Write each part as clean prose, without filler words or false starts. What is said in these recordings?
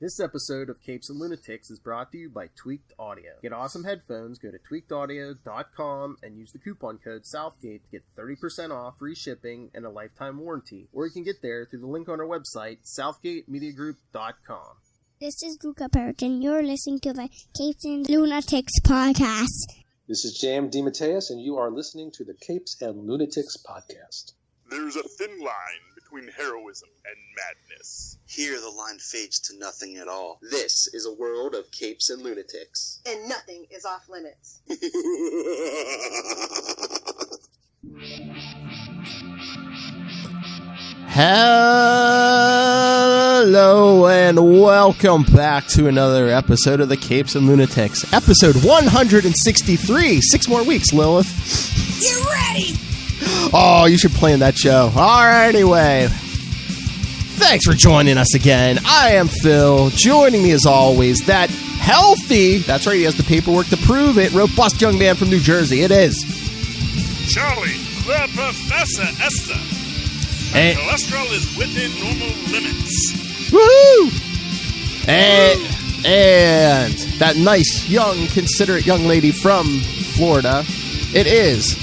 This episode of Capes and Lunatics is brought to you by Tweaked Audio. Get awesome headphones, go to tweakedaudio.com and use the coupon code Southgate to get 30% off, free shipping, and a lifetime warranty. Or you can get there through the link on our website, southgatemediagroup.com. This is Perich, and you're listening to the Capes and Lunatics podcast. This is Jam DeMatteis, and you are listening to the Capes and Lunatics podcast. There's a thin line between heroism and madness. Here the line fades to nothing at all. This is a world of capes and lunatics. And nothing is off limits. Hello and welcome back to another episode of the Capes and Lunatics. Episode 163. 6 more weeks, Lilith. Get ready! Oh, you should plan that show. Alright, anyway. Thanks for joining us again. I am Phil. Joining me as always, that healthy, that's right, he has the paperwork to prove it, robust young man from New Jersey. It is Charlie, the Professor Esther. My cholesterol is within normal limits. Woohoo! And that nice, young, considerate young lady from Florida. It is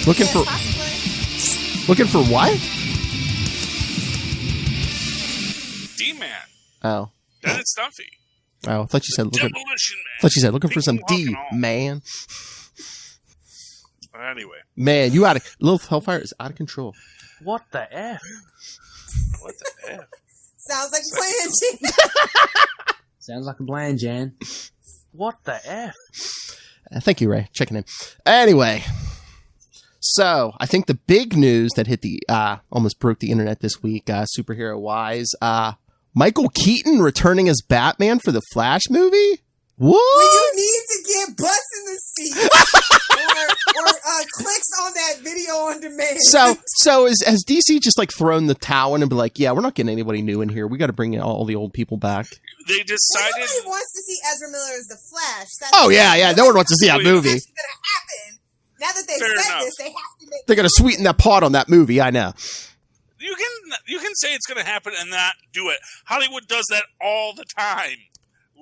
Looking for what? D-Man. Oh. Dennis Duffy. Oh, I thought you said looking. Demolition Man. I thought you said looking for some D, man. Anyway. Man, Little Hellfire is out of control. What the F? What the F? Sounds like a plan, Jan. Sounds like a plan, Jan. What the F? Thank you, Ray. Checking in. Anyway. So, I think the big news that hit the, almost broke the internet this week, superhero-wise, Michael Keaton returning as Batman for the Flash movie? What? When you need to get butts in the seat or clicks on that video on demand. So has DC just like thrown the towel in and be like, yeah, we're not getting anybody new in here. We got to bring all the old people back. They decided. Well, nobody wants to see Ezra Miller as the Flash. Yeah. No one wants to see that movie. That's going to happen. Now that they've said this, they have to make. They're going to sweeten that pot on that movie. I know. You can say it's going to happen and not do it. Hollywood does that all the time.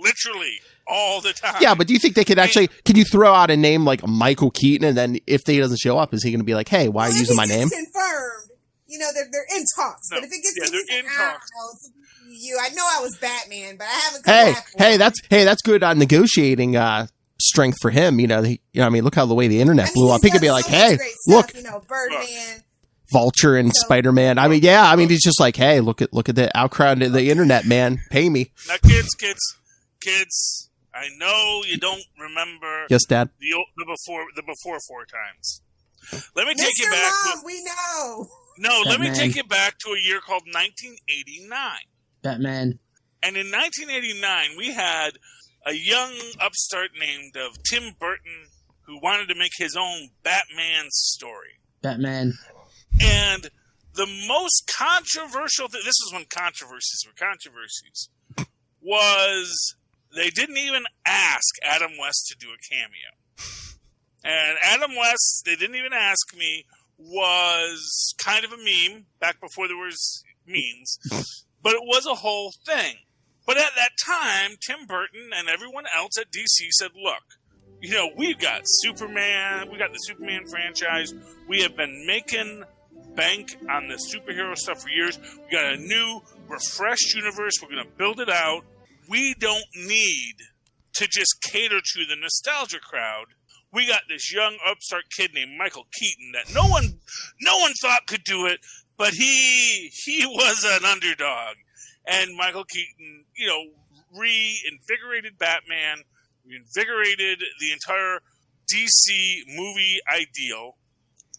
Literally all the time. Yeah, but do you think they could actually? Can you throw out a name like Michael Keaton, and then if he doesn't show up, is he going to be like, "Hey, why are you using my name?" Confirmed. You know they're in talks. No. But if it gets they're in talks. I know I was Batman, but I haven't. Come back that's good negotiating strength for him. I mean, look how the way the internet blew up. He could be like, "Hey, look, Birdman." Vulture and Spider-Man. I mean, he's just like, hey, look at the outcrowd of the internet, man. Pay me. Now, kids. I know you don't remember. Yes, Dad. The before 4 times. Let me take you back. Mom, we know. No, let me take you back to a year called 1989. Batman. And in 1989, we had a young upstart named Tim Burton who wanted to make his own Batman story. Batman. And the most controversial thing, this is when controversies were controversies, was they didn't even ask Adam West to do a cameo. And Adam West, they didn't even ask me, was kind of a meme back before there was memes, but it was a whole thing. But at that time, Tim Burton and everyone else at DC said, look, we've got Superman, we got the Superman franchise, we have been making bank on the superhero stuff for years. We got a new, refreshed universe. We're going to build it out. We don't need to just cater to the nostalgia crowd. We got this young upstart kid named Michael Keaton that no one thought could do it, but he was an underdog. And Michael Keaton, reinvigorated Batman, reinvigorated the entire DC movie ideal.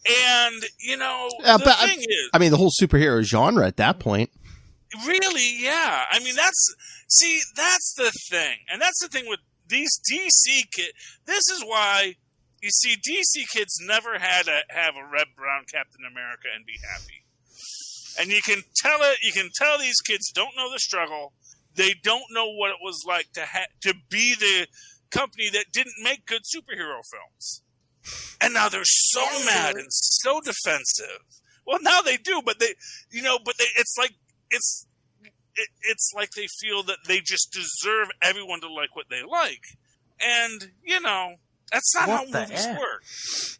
And, the thing is... I mean, the whole superhero genre at that point. Really, yeah. I mean, that's the thing. And that's the thing with these DC kids. This is why, you see, DC kids never had to have a red, brown Captain America and be happy. And you can tell it. You can tell these kids don't know the struggle. They don't know what it was like to be the company that didn't make good superhero films. And now they're so mad and so defensive. Well, now they do, but it's like they feel that they just deserve everyone to like what they like. And, that's not how movies work.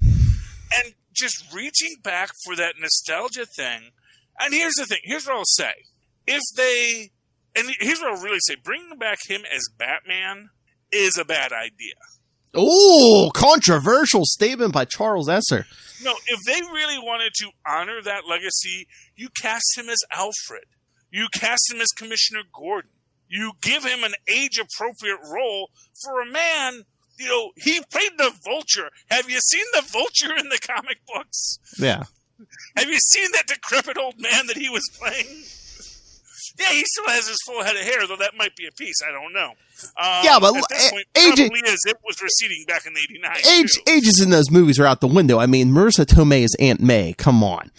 And just reaching back for that nostalgia thing. And here's the thing. Here's what I'll say. Here's what I'll really say. Bringing back him as Batman is a bad idea. Oh, controversial statement by Charles Esser. No, if they really wanted to honor that legacy, you cast him as Alfred. You cast him as Commissioner Gordon. You give him an age-appropriate role for a man. He played the Vulture. Have you seen the Vulture in the comic books? Yeah. Have you seen that decrepit old man that he was playing? Yeah, he still has his full head of hair, though that might be a piece. I don't know. But at this point, probably is. It was receding back in '89. Ages in those movies are out the window. I mean, Marissa Tomei is Aunt May. Come on.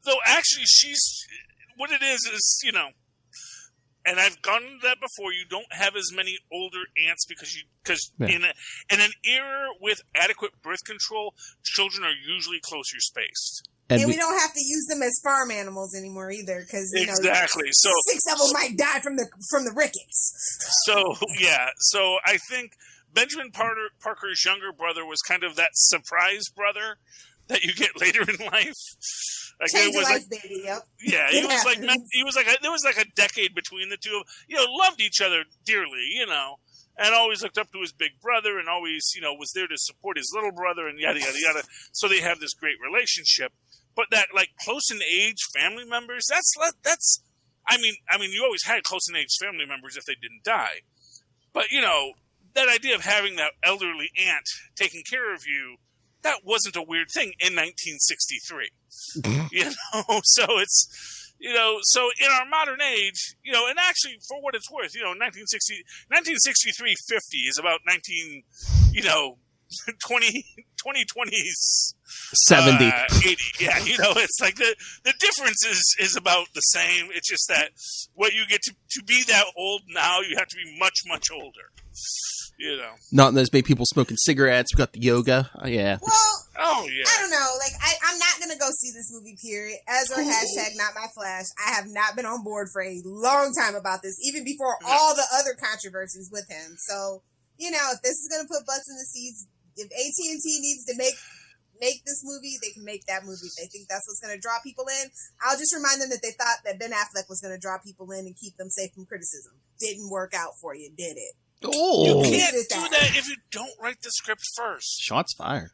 Though actually, what it is, and I've gone into that before. You don't have as many older aunts because in an era with adequate birth control, children are usually closer spaced. And we don't have to use them as farm animals anymore either, because exactly. So 6 of them might die from the rickets. So I think Benjamin Parker's younger brother was kind of that surprise brother that you get later in life. Like Change it was life, baby. Yep. Yeah, there was like a decade between the two of them. Loved each other dearly, and always looked up to his big brother, and always was there to support his little brother, and yada yada yada. So they have this great relationship. But that close in age family members, that's I mean you always had close in age family members if they didn't die. But that idea of having that elderly aunt taking care of you, that wasn't a weird thing in 1963. So it's so in our modern age, and actually for what it's worth, 1963 50 is about 2020s 70 80. Yeah, it's like the difference is about the same. It's just that what you get to be that old now, you have to be much, much older. Not as many people smoking cigarettes. We got the yoga. Yeah. Well, I don't know. I'm not going to go see this movie, period. Ezra, #not my flash. I have not been on board for a long time about this, even before all the other controversies with him. So, if this is going to put butts in the seats, if AT&T needs to make this movie, they can make that movie. If they think that's what's going to draw people in, I'll just remind them that they thought that Ben Affleck was going to draw people in and keep them safe from criticism. Didn't work out for you, did it? Oh. You can't do that if you don't write the script first. Shots fired.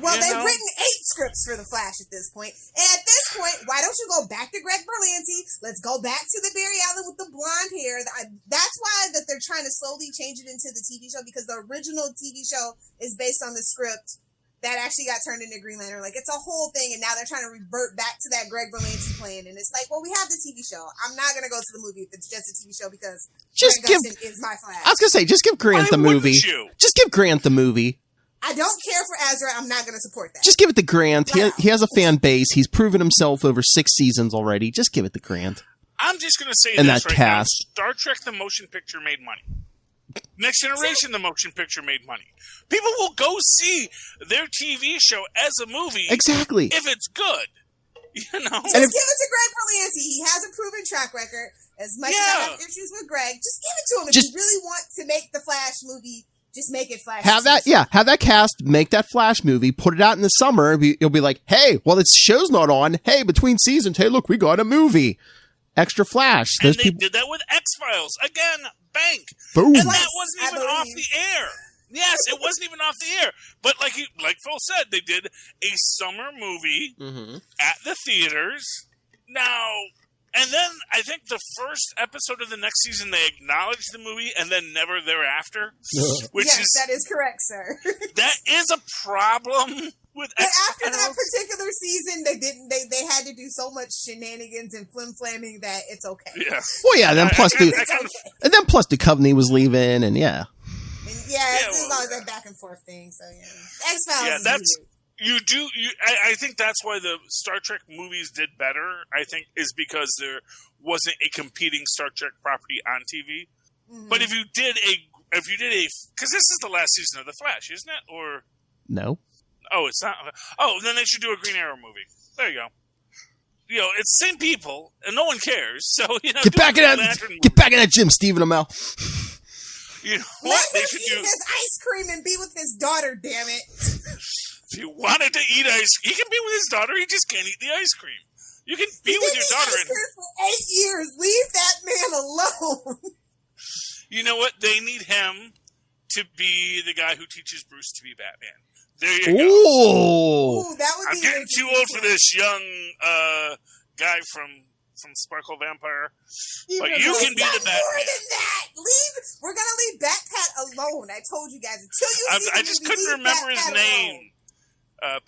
Well, they've written 8 scripts for The Flash at this point. And at this point, why don't you go back to Greg Berlanti? Let's go back to the Barry Allen with the blonde hair. That's why that they're trying to slowly change it into the TV show, because the original TV show is based on the script that actually got turned into Green Lantern. It's a whole thing, and now they're trying to revert back to that Greg Berlanti plan. And it's like, well, we have the TV show. I'm not going to go to the movie if it's just a TV show, because Grant Gustin is my Flash. I was going to say, just give Grant the movie. Just give Grant the movie. I don't care for Ezra. I'm not going to support that. Just give it to Grant. He has a fan base. He's proven himself over 6 seasons already. Just give it to Grant. I'm just going to say and this that right cast. now. Star Trek the motion picture made money. Next Generation, the motion picture made money. People will go see their TV show as a movie. Exactly. If it's good. Just give it to Greg Berlanti. He has a proven track record. As much as I have issues with Greg, just give it to him. If you really want to make the Flash movie, just make it Flash. Have that cast make that Flash movie, put it out in the summer. You'll be like, hey, well, this show's not on. Hey, between seasons, hey, look, we got a movie. Extra Flash. And they did that with X-Files. Again, bank. Boom. And that wasn't even off the air. Yes, it wasn't even off the air. But like Phil said, they did a summer movie at the theaters. Now, and then I think the first episode of the next season, they acknowledged the movie and then never thereafter. That is correct, sir. That is a problem. But after that particular season, they had to do so much shenanigans and flim-flamming that it's okay. Yeah. Well, yeah. Then plus Duchovny was leaving, and yeah. It's always that back and forth thing. So X-Files. I think that's why the Star Trek movies did better. I think is because there wasn't a competing Star Trek property on TV. Mm-hmm. But if you did if you did because this is the last season of The Flash, isn't it? Or No. oh, it's not. Oh, then they should do a Green Arrow movie. There you go. You know, it's the same people, and no one cares. So get back in that gym, Stephen Amell. You know what? Let him eat his ice cream and be with his daughter. Damn it! If you wanted to eat ice, he can be with his daughter. He just can't eat the ice cream. You can be with your daughter. He's been ice cream for 8 years. Leave that man alone. You know what? They need him to be the guy who teaches Bruce to be Batman. There you go. Ooh, that would be. I'm getting too old for this young guy from Sparkle Vampire. But you can be the Batman. More than that. We're gonna leave Bat-Pat alone. I told you guys until you see. I just couldn't remember his name.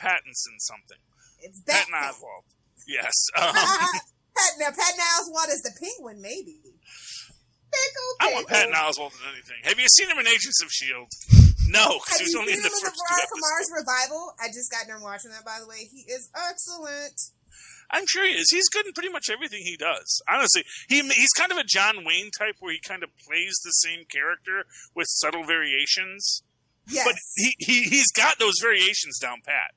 Pattinson something. It's Patton Oswalt. Yes. Patton Oswalt is the Penguin, maybe. I want Patton Oswalt in anything. Have you seen him in Agents of S.H.I.E.L.D.? No, because he was only in the first 2 episodes. Kamar's Revival. I just got done watching that, by the way. He is excellent. I'm sure he is. He's good in pretty much everything he does. Honestly, he's kind of a John Wayne type where he kind of plays the same character with subtle variations. Yes. But he's got those variations down pat.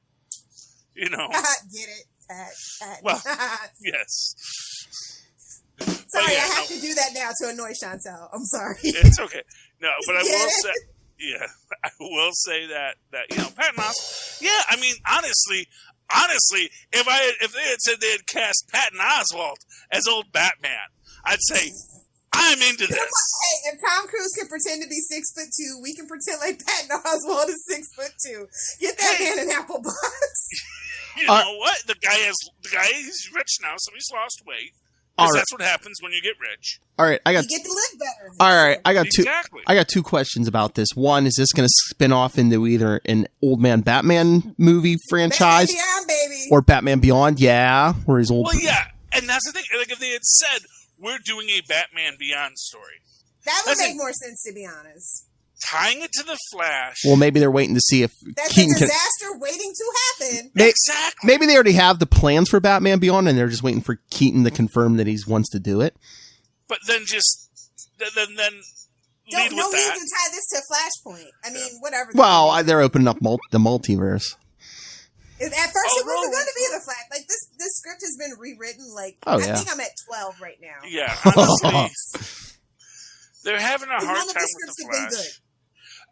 You know. Get it, Pat. Well, yes. Sorry, yeah, I have to do that now to annoy Chantel. I'm sorry. It's okay. No, but I will say, I will say that Patton Oswalt. Yeah, I mean, honestly, if they had said they had cast Patton Oswalt as old Batman, I'd say I'm into this. Hey, if Tom Cruise can pretend to be 6'2", we can pretend like Patton Oswalt is 6'2". Get that man an apple box. You know what? The guy is rich now, so he's lost weight. Because that's what happens when you get rich. All right, you get to live better. All right, I got Exactly. I got 2 questions about this. One, is this going to spin off into either an Old Man Batman movie franchise Batman Beyond, baby. or Batman Beyond? Yeah, where he's old. Well, yeah, and that's the thing. Like if they had said we're doing a Batman Beyond story, that would make more sense, to be honest. Tying it to the Flash. Well, maybe they're waiting to see if that's Keaton a disaster waiting to happen. Exactly. Maybe they already have the plans for Batman Beyond, and they're just waiting for Keaton to confirm that he wants to do it. But then then lead with that. No need to tie this to Flashpoint. I mean, whatever. Well, they're opening up the multiverse. At first, it wasn't going to be the Flash. Like this script has been rewritten. Like I think I'm at 12 right now. Yeah, honestly, they're having a hard time with the Flash.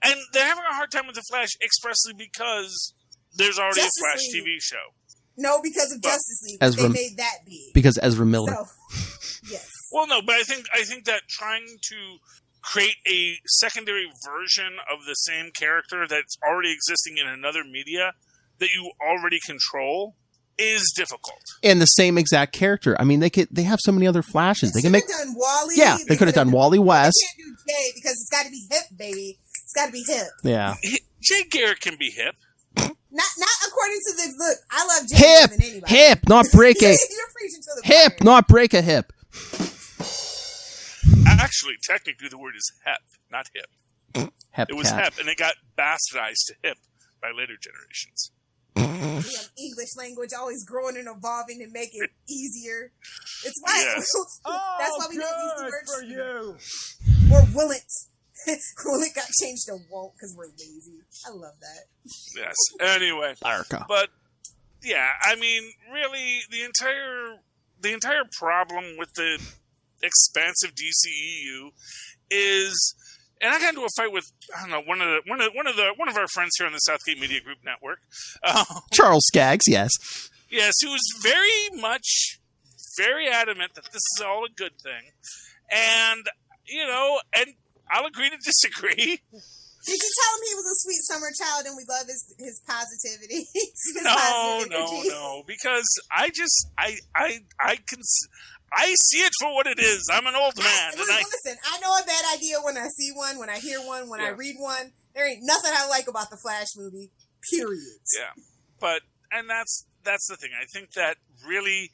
And they're having a hard time with the Flash expressly because there's already a Flash TV show. No, because of Justice League. They made that big. Because Ezra Miller. So, yes. Well, no, but I think that trying to create a secondary version of the same character that's already existing in another media that you already control is difficult. And the same exact character. I mean, they have so many other Flashes. They can make done Wally. Yeah, they could have done Wally West. They can't do Jay because it's got to be hip, baby. It's got to be hip. Yeah. Jay Garrick can be hip. Not according to the look. I love Jay more than anybody. Hip, not break a You're preaching to the hip, choir. not break a hip. Actually, technically, the word is hep, not hip. Hep it was cat. hep, and it got bastardized to hip by later generations. Damn, English language always growing and evolving and make it easier. It's why. Yes. That's why we don't use the word for you. Or willant. Willant got changed to won't because we're lazy. I love that. Yes. Anyway, but yeah, I mean, really, the entire problem with the expansive DCEU is, and I got into a fight with one of our friends here on the Southgate Media Group Network, Charles Skaggs, yes, who was very adamant that this is all a good thing, and I'll agree to disagree. Did you tell him he was a sweet summer child and we love his positivity? No, because I see it for what it is. I'm an old man. Listen, I know a bad idea when I see one, when I hear one, when I read one. There ain't nothing I like about the Flash movie, period. Yeah, and that's the thing. I think that really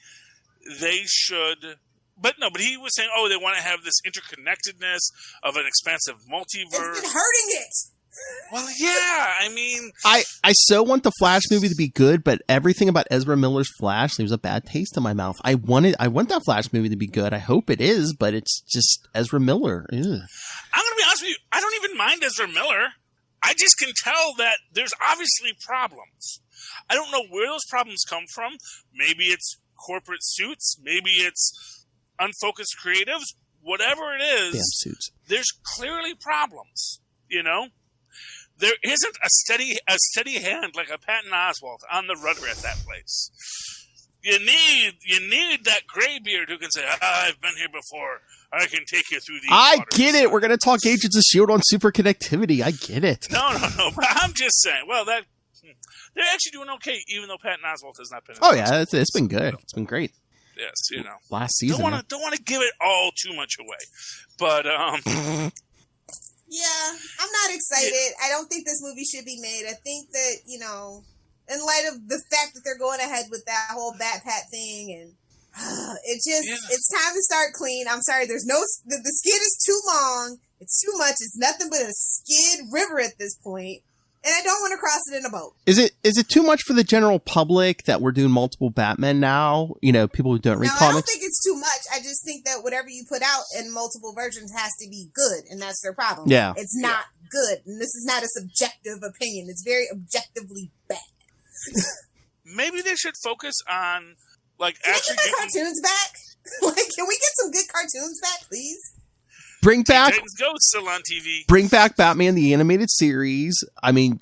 they should... But he was saying, they want to have this interconnectedness of an expansive multiverse. It's been hurting it. Well, yeah, I mean... I so want the Flash movie to be good, but everything about Ezra Miller's Flash leaves a bad taste in my mouth. I want that Flash movie to be good. I hope it is, but it's just Ezra Miller. Ew. I'm going to be honest with you, I don't even mind Ezra Miller. I just can tell that there's obviously problems. I don't know where those problems come from. Maybe it's corporate suits. Maybe it's unfocused creatives. Whatever it is, damn suits. There's clearly problems. You know, there isn't a steady hand like a Patton Oswalt on the rudder at that place. You need that graybeard who can say, I've been here before. I can take you through these waters. Get it. We're going to talk Agents of S.H.I.E.L.D. on super connectivity. I get it. No. But I'm just saying, they're actually doing okay, even though Patton Oswalt has not been. It's been good. It's been great. Yes, you know. Last season. Don't want to give it all too much away. But, yeah, I'm not excited. Yeah. I don't think this movie should be made. I think that, you know, in light of the fact that they're going ahead with that whole Bat Pat thing, and it's time to start clean. I'm sorry, the skid is too long. It's too much. It's nothing but a skid river at this point, and I don't want to cross it in a boat. Is it too much for the general public that we're doing multiple Batmen now? You know, people who don't read comics? I don't think it's too much. I just think that whatever you put out in multiple versions has to be good, and that's their problem. Yeah. It's not good, and this is not a subjective opinion. It's very objectively bad. Maybe they should focus on, like, can we get cartoons back? Can we get some good cartoons back, please? Bring back Ghost still on TV. Bring back Batman the Animated Series. I mean,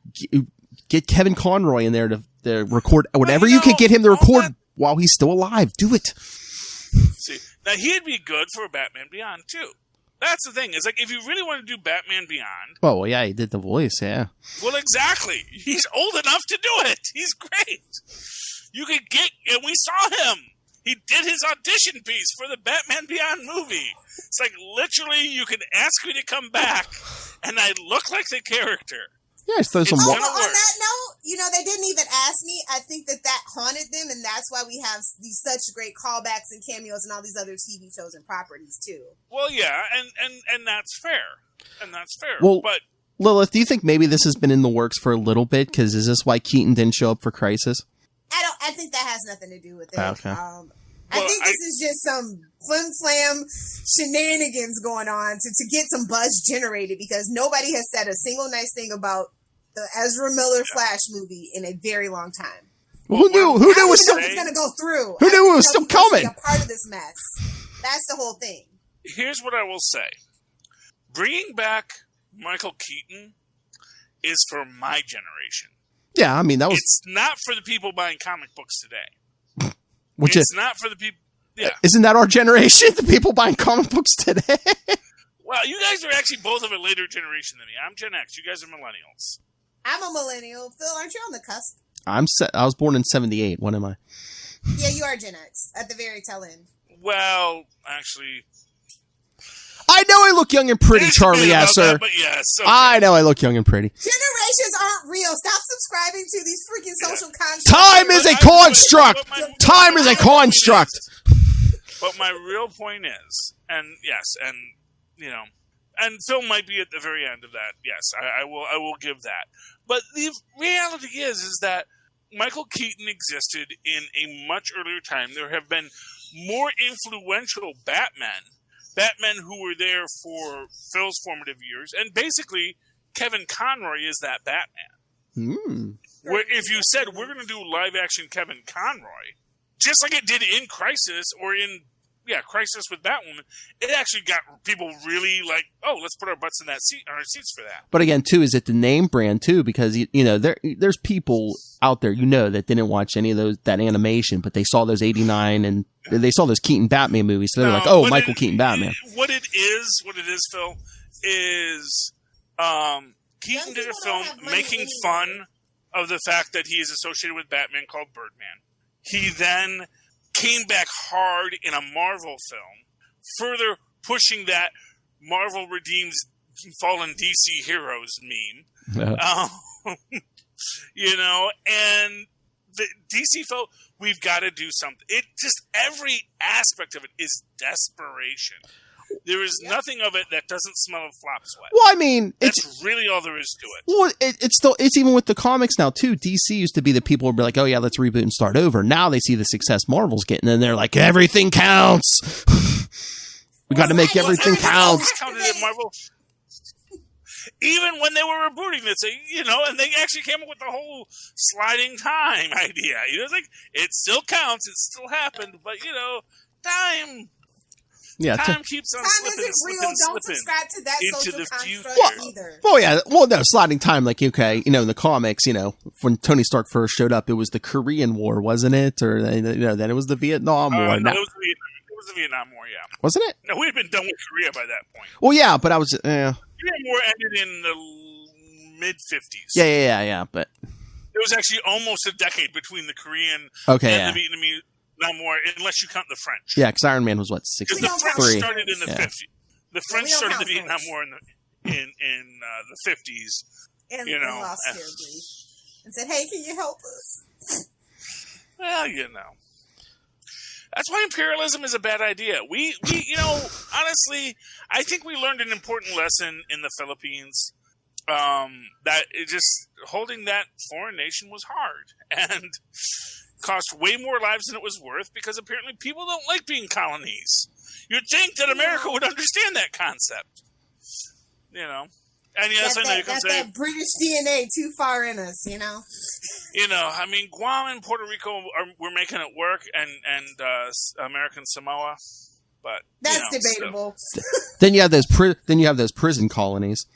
get Kevin Conroy in there to record whatever you could get him to record while he's still alive. Do it. See, now he'd be good for Batman Beyond too. That's the thing. Is like if you really want to do Batman Beyond. Well, yeah, he did the voice. Yeah. Well, exactly. He's old enough to do it. He's great. You could and we saw him. He did his audition piece for the Batman Beyond movie. It's like, literally, you can ask me to come back, and I look like the character. Yeah, it's throw some on that note, you know, they didn't even ask me. I think that haunted them, and that's why we have these such great callbacks and cameos and all these other TV shows and properties, too. Well, yeah, and that's fair. And that's fair. Well, but Lilith, do you think maybe this has been in the works for a little bit? Because is this why Keaton didn't show up for Crisis? I think that has nothing to do with it. Okay. I think this is just some flim-flam shenanigans going on to get some buzz generated, because nobody has said a single nice thing about the Ezra Miller Flash movie in a very long time. Well, who knew it was still going to go through? Who knew it was still coming? A part of this mess. That's the whole thing. Here's what I will say: bringing back Michael Keaton is for my generation. Yeah, I mean that was. It's not for the people buying comic books today. It's not for the people. Yeah, isn't that our generation? The people buying comic books today. Well, you guys are actually both of a later generation than me. I'm Gen X. You guys are millennials. I'm a millennial. Phil, aren't you on the cusp? I was born in 78. What am I? Yeah, you are Gen X at the very tail end. Well, actually, I know I look young and pretty, Charlie Esser. But yes, okay. I know I look young and pretty. Generations aren't real. Stop subscribing to these freaking social constructs. Time is a construct. Time is a construct. But my real point is, and yes, and you know, and Phil might be at the very end of that. Yes, I will give that. But the reality is that Michael Keaton existed in a much earlier time. There have been more influential Batmen who were there for Phil's formative years, and basically Kevin Conroy is that Batman. Where if you said we're going to do live action Kevin Conroy, just like it did in Crisis or in Crisis with Batwoman, it actually got people really like, oh, let's put our butts in our seats for that. But again, too, is it the name brand too? Because you know there's people out there that didn't watch any of that animation, but they saw those 89 and they saw those Keaton Batman movies, so they're like, oh, Michael Keaton Batman. What it is, Phil, is Keaton did a film making fun of the fact that he is associated with Batman called Birdman. He then came back hard in a Marvel film, further pushing that Marvel redeems fallen DC heroes meme. You know, and the DC felt, we've got to do something. It just, every aspect of it is desperation. There is nothing of it that doesn't smell of flop sweat. Well, I mean, that's really all there is to it. Well, it's even with the comics now too. DC used to be the people who would be like, oh yeah, let's reboot and start over. Now they see the success Marvel's getting, and they're like, everything counts. We got to make everything count. Counted at Marvel. even when they were rebooting this, and they actually came up with the whole sliding time idea. It's like, it still counts, it still happened, but time. Yeah, time keeps on time slipping, isn't real. slipping, Don't slipping subscribe to that into social the construct future. either. Well, yeah. Well, no, sliding time, like, okay, in the comics, when Tony Stark first showed up, it was the Korean War, wasn't it? Or, then it was the Vietnam War. No, it was the Vietnam War, yeah. Wasn't it? No, we had been done with Korea by that point. Well, yeah, but I was, Korean War ended in the mid-50s. Yeah, but... It was actually almost a decade between the Korean and the Vietnamese War, unless you count the French. Yeah, because Iron Man was, 63? Because the French started in the 50s. The French started the Vietnam French. War in the 50s. And lost terribly. And said, hey, can you help us? Well, that's why imperialism is a bad idea. We honestly, I think we learned an important lesson in the Philippines. That it just holding that foreign nation was hard and cost way more lives than it was worth, because apparently people don't like being colonies. You'd think that America would understand that concept, And yes, I know you can say that British DNA too far in us, I mean, Guam and Puerto Rico we're making it work, and American Samoa, but that's debatable. Then you have those prison colonies,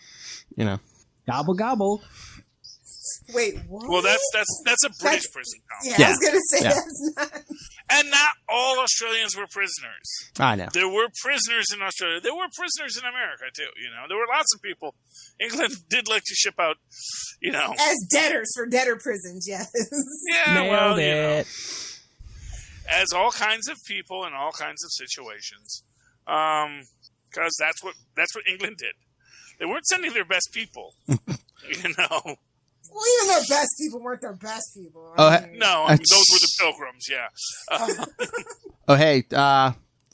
Gobble gobble. Wait, what? Well, that's a British prison colony. Yeah, I was gonna say that's not. And not all Australians were prisoners. I know. There were prisoners in Australia. There were prisoners in America too. There were lots of people. England did like to ship out, as debtors for debtor prisons. Yes. Yeah, Nailed it. As all kinds of people in all kinds of situations, because that's what England did. They weren't sending their best people, Well, even their best people weren't their best people. No, those were the Pilgrims, yeah. Hey,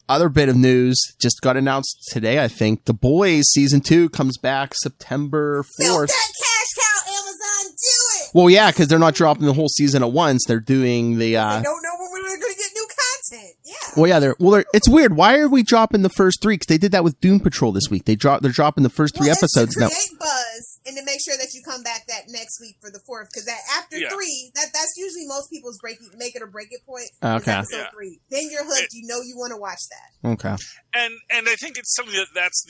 other bit of news just got announced today, I think. The Boys Season 2 comes back September 4th. Milk that cash cow, Amazon, do it! Well, yeah, because they're not dropping the whole season at once. They're doing the... They don't know when we're going to get new content. Yeah. Well, yeah, it's weird. Why are we dropping the first 3? Because they did that with Doom Patrol this week. They're dropping the first 3 episodes now. To create buzz and to make sure that you come back that next week for the 4th, because after 3, that's usually most people's make it or break it point. Okay. Episode 3. Then you're hooked. You want to watch that. Okay. And I think it's something that's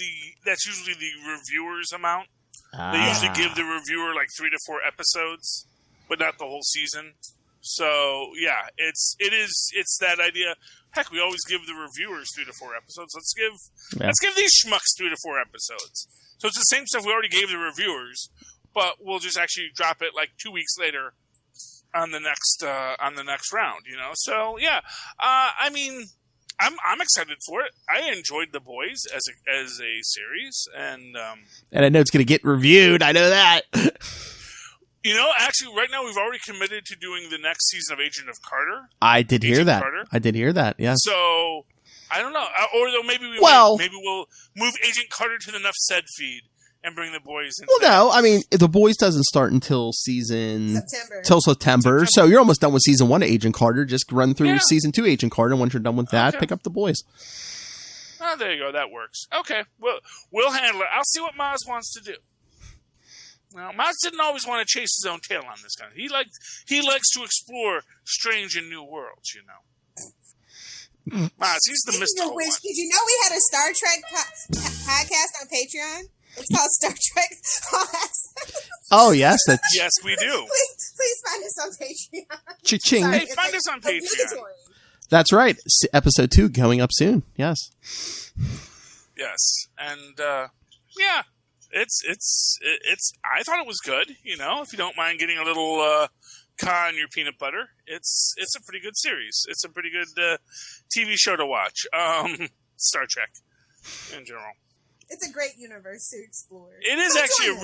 usually the reviewer's amount. They usually give the reviewer like 3 to 4 episodes, but not the whole season. So yeah, it's that idea. Heck, we always give the reviewers 3 to 4 episodes. Let's give these schmucks 3 to 4 episodes. So it's the same stuff we already gave the reviewers, but we'll just actually drop it like 2 weeks later on the next round. So yeah, I mean, I'm excited for it. I enjoyed The Boys as a series, and I know it's going to get reviewed. I know that. Actually, right now we've already committed to doing the next season of Agent of Carter. I did hear that. Carter. I did hear that. Yeah. So I don't know, or though maybe we'll move Agent Carter to the Nuff Said feed and bring The Boys in. Well, no, I mean The Boys doesn't start until September. So you're almost done with season 1 of Agent Carter. Just run through season 2 Agent Carter. Once you're done with that, pick up The Boys. Oh, there you go. That works. Okay, we'll handle it. I'll see what Maz wants to do. Now, Maz didn't always want to chase his own tail on this kind of. He likes to explore strange and new worlds. Maz, he's the mystical one. Did you know we had a Star Trek podcast on Patreon? It's called Star Trek All Access. Oh yes, yes, we do. Please find us on Patreon. Cha-ching. Hey, find us on Patreon. That's right. Episode 2 going up soon. Yes. Yes, and yeah. It's. I thought it was good. If you don't mind getting a little ca in your peanut butter, it's a pretty good series. It's a pretty good TV show to watch. Star Trek in general. It's a great universe to explore. It is actually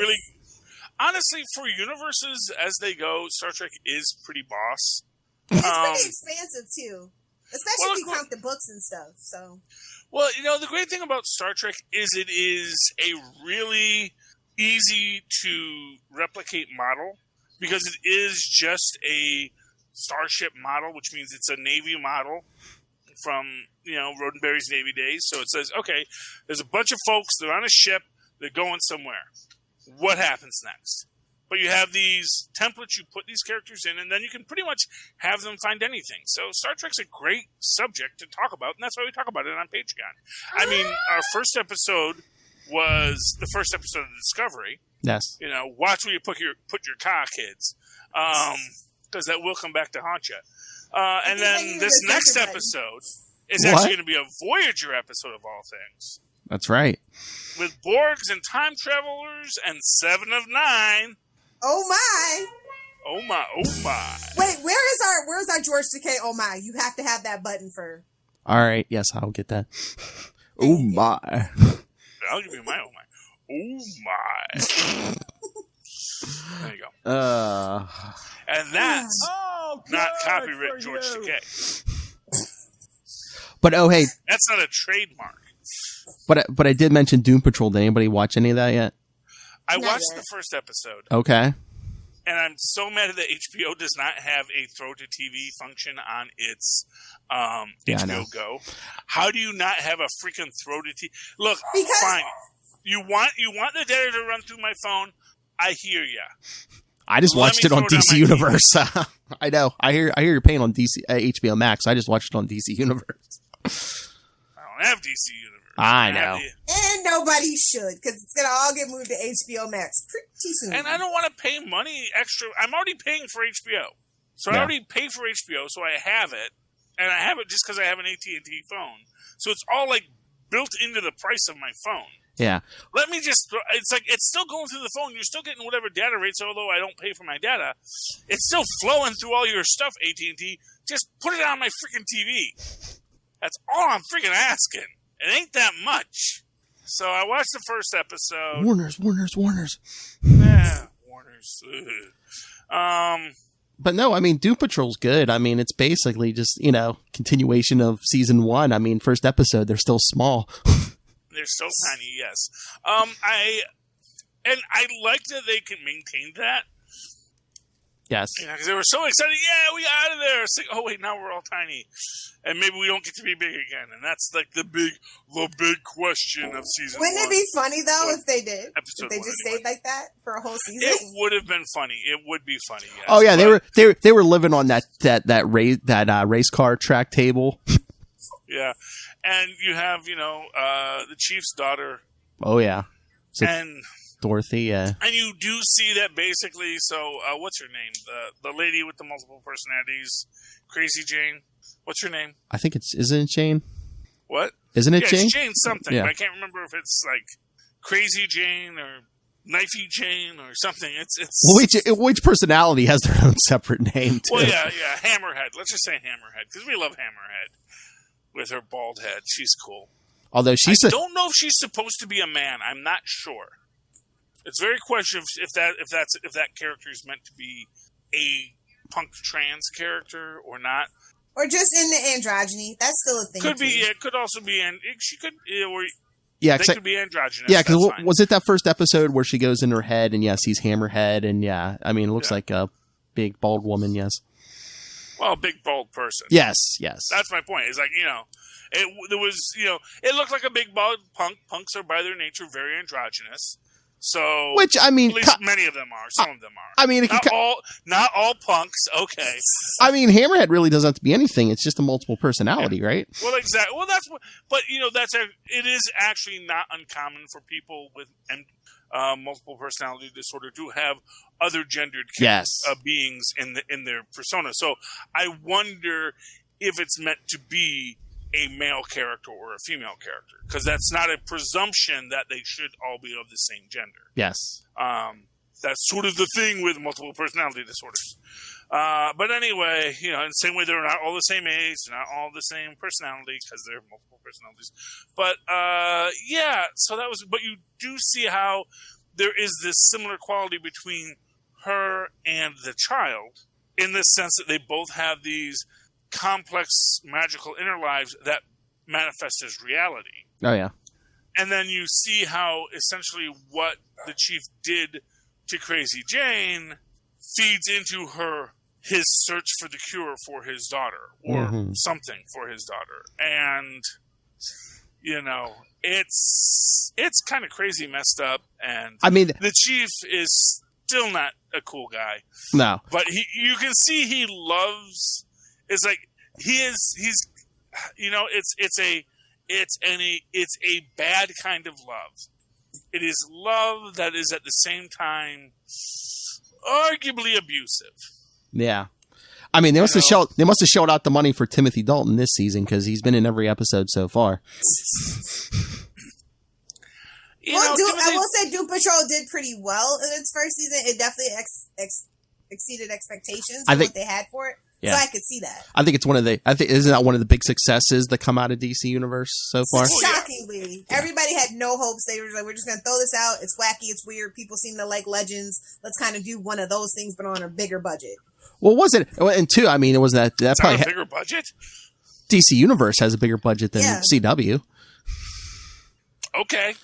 honestly, for universes as they go, Star Trek is pretty boss. It's pretty expansive too, especially if you count the books and stuff. So. Well, the great thing about Star Trek is it is a really easy to replicate model, because it is just a starship model, which means it's a Navy model from, Roddenberry's Navy days. So it says, okay, there's a bunch of folks, they're on a ship, they're going somewhere. what happens next. But you have these templates, you put these characters in, and then you can pretty much have them find anything. So Star Trek's a great subject to talk about, and that's why we talk about it on Patreon. I mean, our first episode was the first episode of Discovery. Yes. You know, watch where you put your car, kids, because that will come back to haunt you. And then this next episode is actually going to be a Voyager episode of all things. That's right. With Borgs and time travelers and 7 of 9. Oh my! Oh my! Oh my! Wait, where's our George Takei? Oh my! You have to have that button for. All right. Yes, I'll get that. Oh my! I'll give you my oh my! Oh my! There you go. And that's not copyright George Takei. But hey, that's not a trademark. But I did mention Doom Patrol. Did anybody watch any of that yet? I watched the first episode. Okay. And I'm so mad that HBO does not have a throw to TV function on its HBO Go. How do you not have a freaking throw to TV? Look, fine. You want the data to run through my phone? I hear ya. I just watched it on DC Universe. I know. I hear you're paying on DC HBO Max. I just watched it on DC Universe. I don't have DC Universe. I know. And nobody should, because it's going to all get moved to HBO Max pretty soon. And I don't want to pay money extra. I'm already paying for HBO. So I already pay for HBO, so I have it. And I have it just because I have an AT&T phone. So it's all like built into the price of my phone. Yeah. Let me just, it's like, it's still going through the phone. You're still getting whatever data rates, although I don't pay for my data. It's still flowing through all your stuff, AT&T. Just put it on my freaking TV. That's all I'm freaking asking. It ain't that much. So I watched the first episode. Warners. Yeah, Warners. But no, I mean, Doom Patrol's good. I mean, it's basically just, continuation of season 1. I mean, first episode, they're still small. They're still tiny, yes. I like that they can maintain that. Yes. Because they were so excited. Yeah, we got out of there. It's like, oh wait, now we're all tiny, and maybe we don't get to be big again. And that's like the big question of season. Wouldn't 1. it be funny though if they did? If they just stayed like that for a whole season? It would have been funny. It would be funny. Yes. Oh yeah, they were living on that race car track table. Yeah, and you have the chief's daughter. Oh yeah, and Dorothy. Yeah, and you do see that basically. So what's her name? The lady with the multiple personalities, Crazy Jane. What's her name? I think isn't it Jane? What? Isn't it Jane? It's Jane something. Yeah. But I can't remember if it's like Crazy Jane or Knifey Jane or something. It's which personality has their own separate name too? Well, yeah, Hammerhead. Let's just say Hammerhead because we love Hammerhead with her bald head. She's cool. Although I don't know if she's supposed to be a man. I'm not sure. It's very questionable if that character is meant to be a punk trans character or not. Or just in the androgyny. That's still a thing. Could be. Yeah, it could also be. And she could. Or yeah, they could be androgynous. Yeah, because was it that first episode where she goes in her head and yes, he's Hammerhead and yeah, I mean, it looks like a big bald woman. Yes. Well, a big bald person. Yes. That's my point. It's like it looked like a big bald punk. Punks are by their nature very androgynous. So, which I mean, at least many of them are. Some of them are. I mean, not all punks. Okay. I mean, Hammerhead really doesn't have to be anything. It's just a multiple personality, right? Well, exactly. Well, it is actually not uncommon for people with multiple personality disorder to have other gendered beings in their persona. So I wonder if it's meant to be a male character or a female character, because that's not a presumption that they should all be of the same gender. Yes. That's sort of the thing with multiple personality disorders. But anyway, in the same way they're not all the same age, they're not all the same personality because they're multiple personalities. But so that was. But you do see how there is this similar quality between her and the child, in the sense that they both have these complex magical inner lives that manifest as reality. Oh yeah. And then you see how essentially what the chief did to Crazy Jane feeds into his search for the cure for his daughter or something for his daughter. And You know, it's kind of crazy messed up, and I mean, the Chief is still not a cool guy. No. But you can see he loves, it's like, he's, you know, it's a bad kind of love. It is love that is at the same time arguably abusive. Yeah. I mean, they must have shelled out the money for Timothy Dalton this season because he's been in every episode so far. I will say Doom Patrol did pretty well in its first season. It definitely exceeded expectations of what they had for it. Yeah. So I could see that. I think it's isn't that one of the big successes that come out of DC Universe so far? Shockingly. Yeah. Everybody had no hopes. They were like, we're just going to throw this out. It's wacky. It's weird. People seem to like Legends. Let's kind of do one of those things, but on a bigger budget. Well, was it? And two, I mean, it was that probably a bigger budget? DC Universe has a bigger budget than CW. Okay.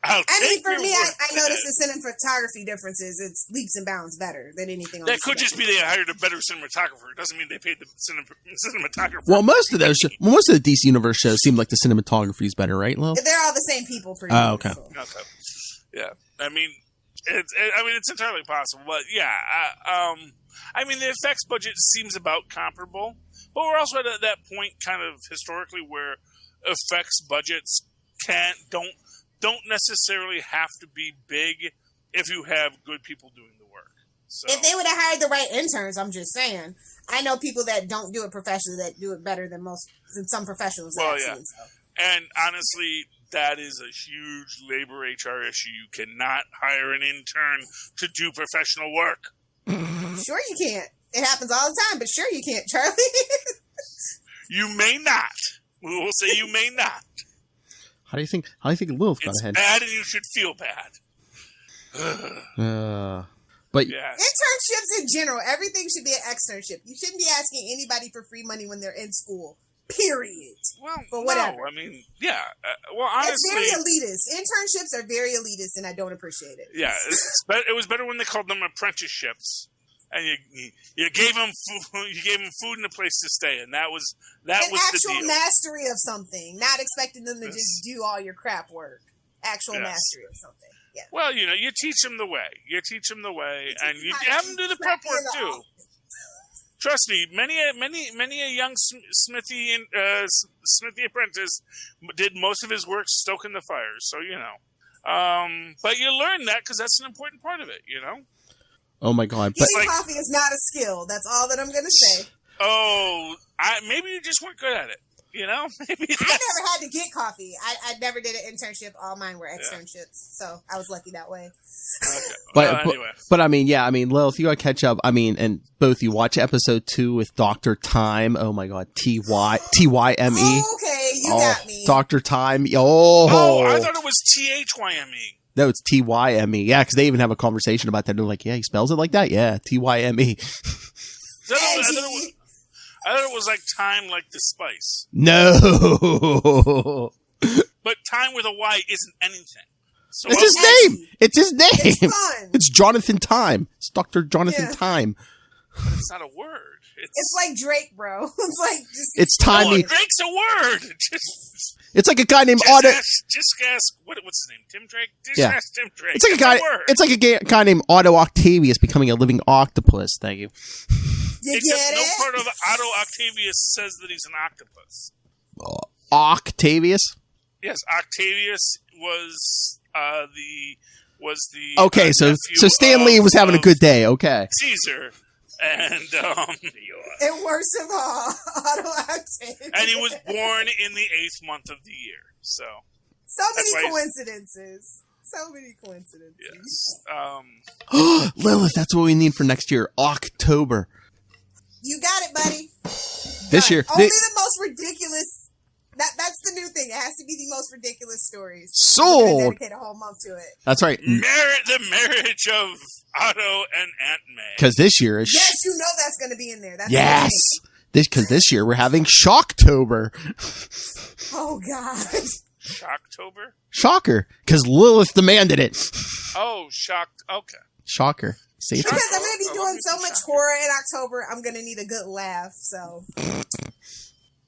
I mean, for me, I noticed the cinematography differences. It's leaps and bounds better than anything else. That could just be they hired a better cinematographer. It doesn't mean they paid the cinematographer. Well, most of the DC Universe shows seem like the cinematography is better, right, Lil? They're all the same people, pretty much. Oh, okay. So. Yeah. I mean, it's entirely possible. But, yeah. I mean, the effects budget seems about comparable. But we're also at that point kind of historically where effects budgets don't necessarily have to be big if you have good people doing the work. So, if they would have hired the right interns, I'm just saying. I know people that don't do it professionally that do it better than some professionals. Well, yeah. And honestly, that is a huge labor HR issue. You cannot hire an intern to do professional work. Sure you can't. It happens all the time, but sure you can't, Charlie. You may not. We will say you may not. How do you think Lilith got ahead? It's bad and you should feel bad. But internships in general, everything should be an externship. You shouldn't be asking anybody for free money when they're in school. Period. Well, but whatever. No, I mean, yeah. Well, honestly, it's very elitist. Internships are very elitist, and I don't appreciate it. Yeah, it was better when they called them apprenticeships, and you gave them food and a place to stay, and that was the deal. Actual mastery of something, not expecting them to just do all your crap work. Actual mastery of something. Yeah. Well, you teach them the way. And you have them do the prep work too. Trust me, many a young Smithy apprentice did most of his work stoking the fires. So but you learn that because that's an important part of it. Oh my God! Coffee is not a skill. That's all that I'm going to say. Oh, maybe you just weren't good at it. Maybe I never had to get coffee. I never did an internship. All mine were externships, so I was lucky that way. Okay. Anyway. But I mean, Lilith, you gotta catch up. I mean, and both you watch episode 2 with Dr. Time. Oh my God, Tyme. Okay, you got me. Dr. Time. Oh, I thought it was Thyme. No, it's Tyme. Yeah, because they even have a conversation about that. They're like, yeah, he spells it like that. Yeah, Tyme. I thought it was like time, like the spice. No. But time with a Y isn't anything. So it's his name. It's his name. It's fun. It's Jonathan Time. It's Dr. Jonathan Time. But it's not a word. It's like Drake, bro. It's like it's timey. Drake's a word. It's like a guy named Otto. Just ask what's his name? Tim Drake. Ask Tim Drake. It's like a guy. It's like a guy named Otto Octavius becoming a living octopus. Thank you. Except no part of Otto Octavius says that he's an octopus. Octavius. Yes, Octavius was the. Okay, so Stan Lee was having a good day. Okay. Caesar. And worst of all, Otto Octavius. And he was born in the 8th month of the year. So many coincidences. So many coincidences. Yes. Lilith, that's what we need for next year. October. You got it, buddy. This year. Only the most ridiculous. That's the new thing. It has to be the most ridiculous stories. Sold. Dedicate a whole month to it. That's right. The marriage of Otto and Aunt May. Because this year is. Yes, you know that's going to be in there. That's yes. Because this year we're having Shocktober. Oh God. Shocktober? Shocker. Because Lilith demanded it. Oh, shocked. Okay. Shocker. See, because I'm going to be doing so much horror in October, I'm going to need a good laugh. So.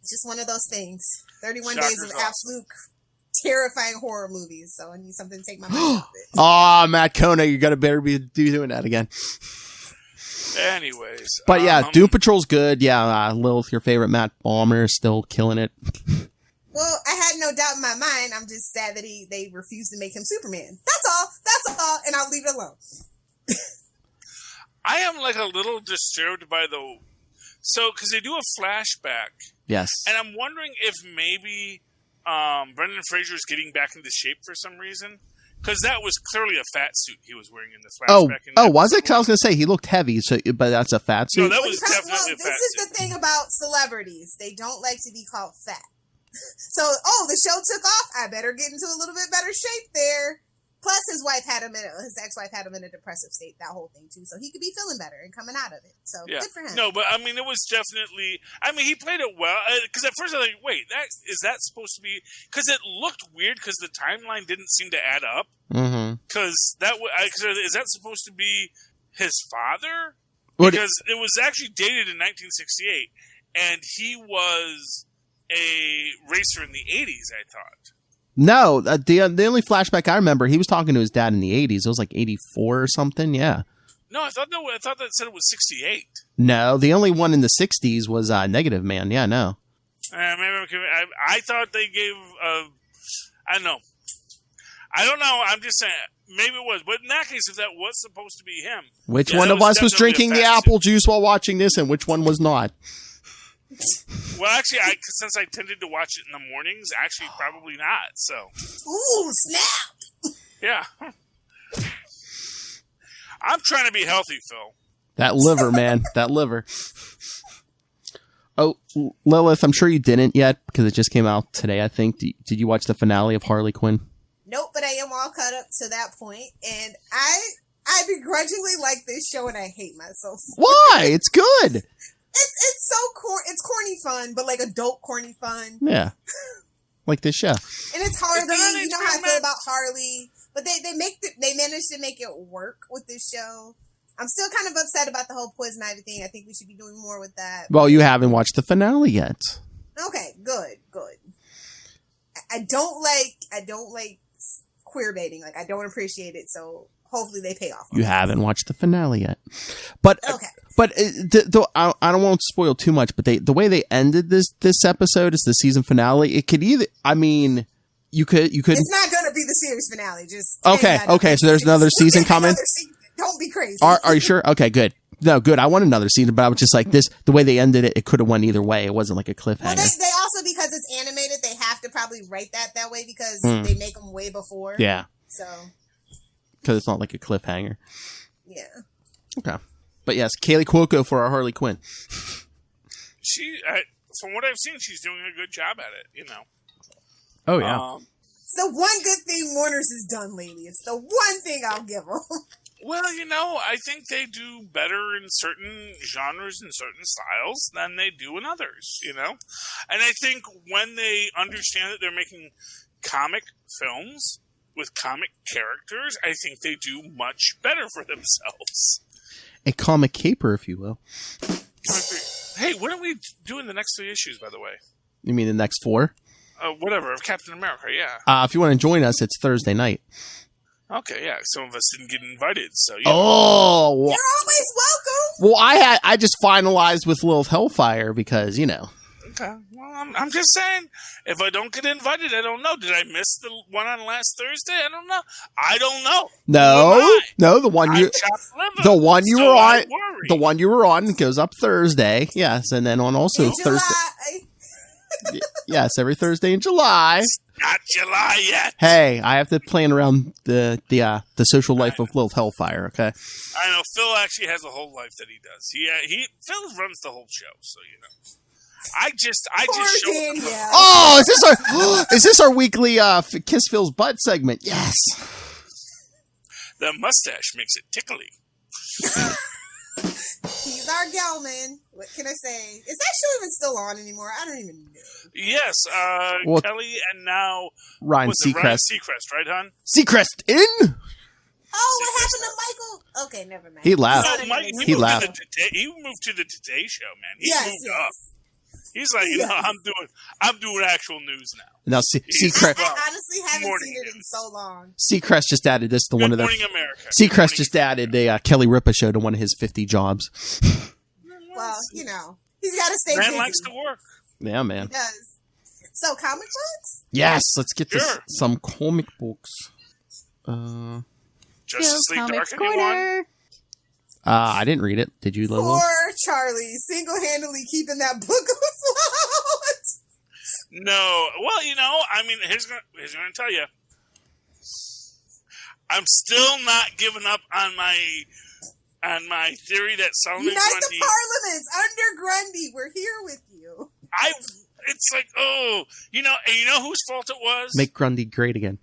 It's just one of those things. 31 Shocker's days of awesome. absolute terrifying horror movies. So I need something to take my mind off it. Oh, Matt Kona, you gotta better be doing that again. Anyways. But yeah, Doom Patrol's good. Yeah, Lilith, your favorite Matt Balmer, is still killing it. Well, I had no doubt in my mind. I'm just sad that they refused to make him Superman. That's all. And I'll leave it alone. I am like a little disturbed by because they do a flashback. Yes. And I'm wondering if maybe Brendan Fraser's getting back into shape for some reason. Because that was clearly a fat suit he was wearing in the flashback. Was it? 'Cause I was going to say, he looked heavy, but that's a fat suit? No, that was definitely a fat suit. This is the thing about celebrities. They don't like to be called fat. So, the show took off. I better get into a little bit better shape there. Plus, his ex-wife had him in a depressive state, that whole thing, too. So he could be feeling better and coming out of it. So, good for him. No, but, I mean, it was definitely... I mean, he played it well. Because at first I was like, wait, is that supposed to be... Because it looked weird because the timeline didn't seem to add up. Because is that supposed to be his father? Because it was actually dated in 1968, and he was a racer in the 80s, I thought. No, the only flashback I remember, he was talking to his dad in the 80s. It was like 84 or something, yeah. No, I thought that said it was 68. No, the only one in the 60s was Negative Man. Yeah, no. I thought they gave... I don't know. I don't know. I'm just saying. Maybe it was. But in that case, if that was supposed to be him... Which one of us was drinking the apple juice while watching this, and which one was not? Well, actually, since I tended to watch it in the mornings, actually probably not, so... Ooh, snap! Yeah. I'm trying to be healthy, Phil. That liver, man. That liver. Oh, Lilith, I'm sure you didn't yet, because it just came out today, I think. Did you watch the finale of Harley Quinn? Nope, but I am all caught up to that point, and I begrudgingly like this show, and I hate myself. Why? It's good! It's so it's corny fun, but like adult corny fun. Yeah, like this show. And it's Harley. You know how I feel about Harley, but they managed to make it work with this show. I'm still kind of upset about the whole Poison Ivy thing. I think we should be doing more with that. Well, you haven't watched the finale yet. Okay, good. I don't like queer baiting. Like I don't appreciate it. So hopefully they pay off. You haven't watched the finale yet, but okay. But I don't want to spoil too much. But the way they ended this episode is the season finale. It could either, I mean, you could. It's not going to be the series finale. Just okay. So there's another season coming. Don't be crazy. Are you sure? Okay, good. No, good. I want another season, but I was just like this. The way they ended it, it could have went either way. It wasn't like a cliffhanger. Well, they also, because it's animated, they have to probably write that way because they make them way before. Yeah. So. Because it's not like a cliffhanger. Yeah. Okay. But yes, Kaylee Cuoco for our Harley Quinn. From what I've seen, she's doing a good job at it, you know. Oh, yeah. It's the one good thing Warner's has done lately. It's the one thing I'll give them. Well, you know, I think they do better in certain genres and certain styles than they do in others, you know? And I think when they understand that they're making comic films with comic characters, I think they do much better for themselves. A comic caper, if you will. Hey, when are we doing the next 3 issues, by the way? You mean the next 4? Whatever, of Captain America, yeah. If you want to join us, it's Thursday night. Okay, yeah. Some of us didn't get invited, so yeah. Oh, you're always welcome. Well, I just finalized with Lilith Hellfire because, you know. Okay. Well, I'm just saying, if I don't get invited, I don't know. Did I miss the one on last Thursday? I don't know. No, the one you were on goes up Thursday. Yes, and then on also Thursday. Yes, every Thursday in July. Not July yet. Hey, I have to plan around the social life of Lilith Hellfire. Okay. I know Phil actually has a whole life that he does. Phil runs the whole show, so you know. I just show. Oh, is this our weekly Kiss Phil's butt segment? Yes. The mustache makes it tickly. He's our Gelman. What can I say? Is that show even still on anymore? I don't even know. Yes, Kelly and now Ryan Seacrest. Right, hon? Seacrest in. Oh, what happened to Michael? Okay, never mind. He laughed. He moved to the Today Show, man. He moved up. He's like, I'm doing actual news now. Now, Seacrest. I honestly haven't seen it in so long. Seacrest just added this to one of their. Good Morning America. Seacrest just added a Kelly Ripa show to one of his 50 jobs. Well, he's got to stay busy. Man likes to work. Yeah, man. He does. So, comic books? Yes, let's get to some comic books. Justice League Dark anyone? I didn't read it.Id you, Lolo? Poor Charlie, single-handedly keeping that book afloat. No. Well, here's going to tell you. I'm still not giving up on my theory that Solomon Unite Grundy... the Parliaments under Grundy. We're here with you. It's like, and you know whose fault it was? Make Grundy great again.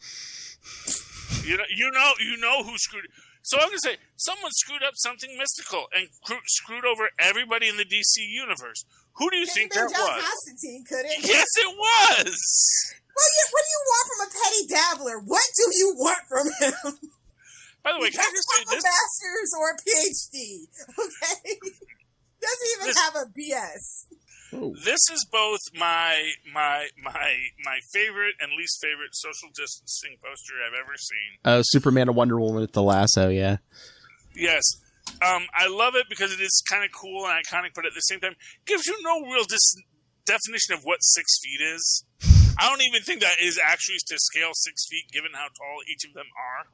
You know who screwed... So I'm going to say, someone screwed up something mystical and screwed over everybody in the DC universe. Who do you think that John was? Constantine, could it? Yes, it was! Well, what do you want from a petty dabbler? What do you want from him? By the way, can I just say this? A master's or a PhD, okay? Doesn't even have a BS. Oh. This is both my favorite and least favorite social distancing poster I've ever seen. Superman and Wonder Woman with the lasso, yeah. Yes. I love it because it is kind of cool and iconic, but at the same time, gives you no real definition of what 6 feet is. I don't even think that is actually to scale 6 feet, given how tall each of them are.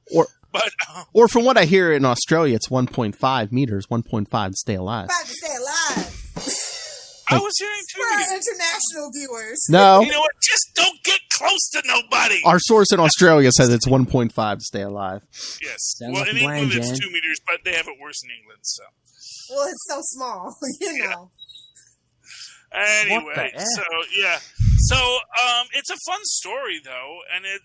Or from what I hear in Australia, it's 1.5 meters, 1.5 to stay alive. 5 to stay alive. I was hearing too. For our international viewers. No. You know what? Just don't get close to nobody. Our source in Australia says it's 1.5 to stay alive. Yes. Sounds well, like in a plan, England it's Jan. 2 meters, but they have it worse in England, so. Well, it's so small, know. Anyway, so yeah. So it's a fun story though, and they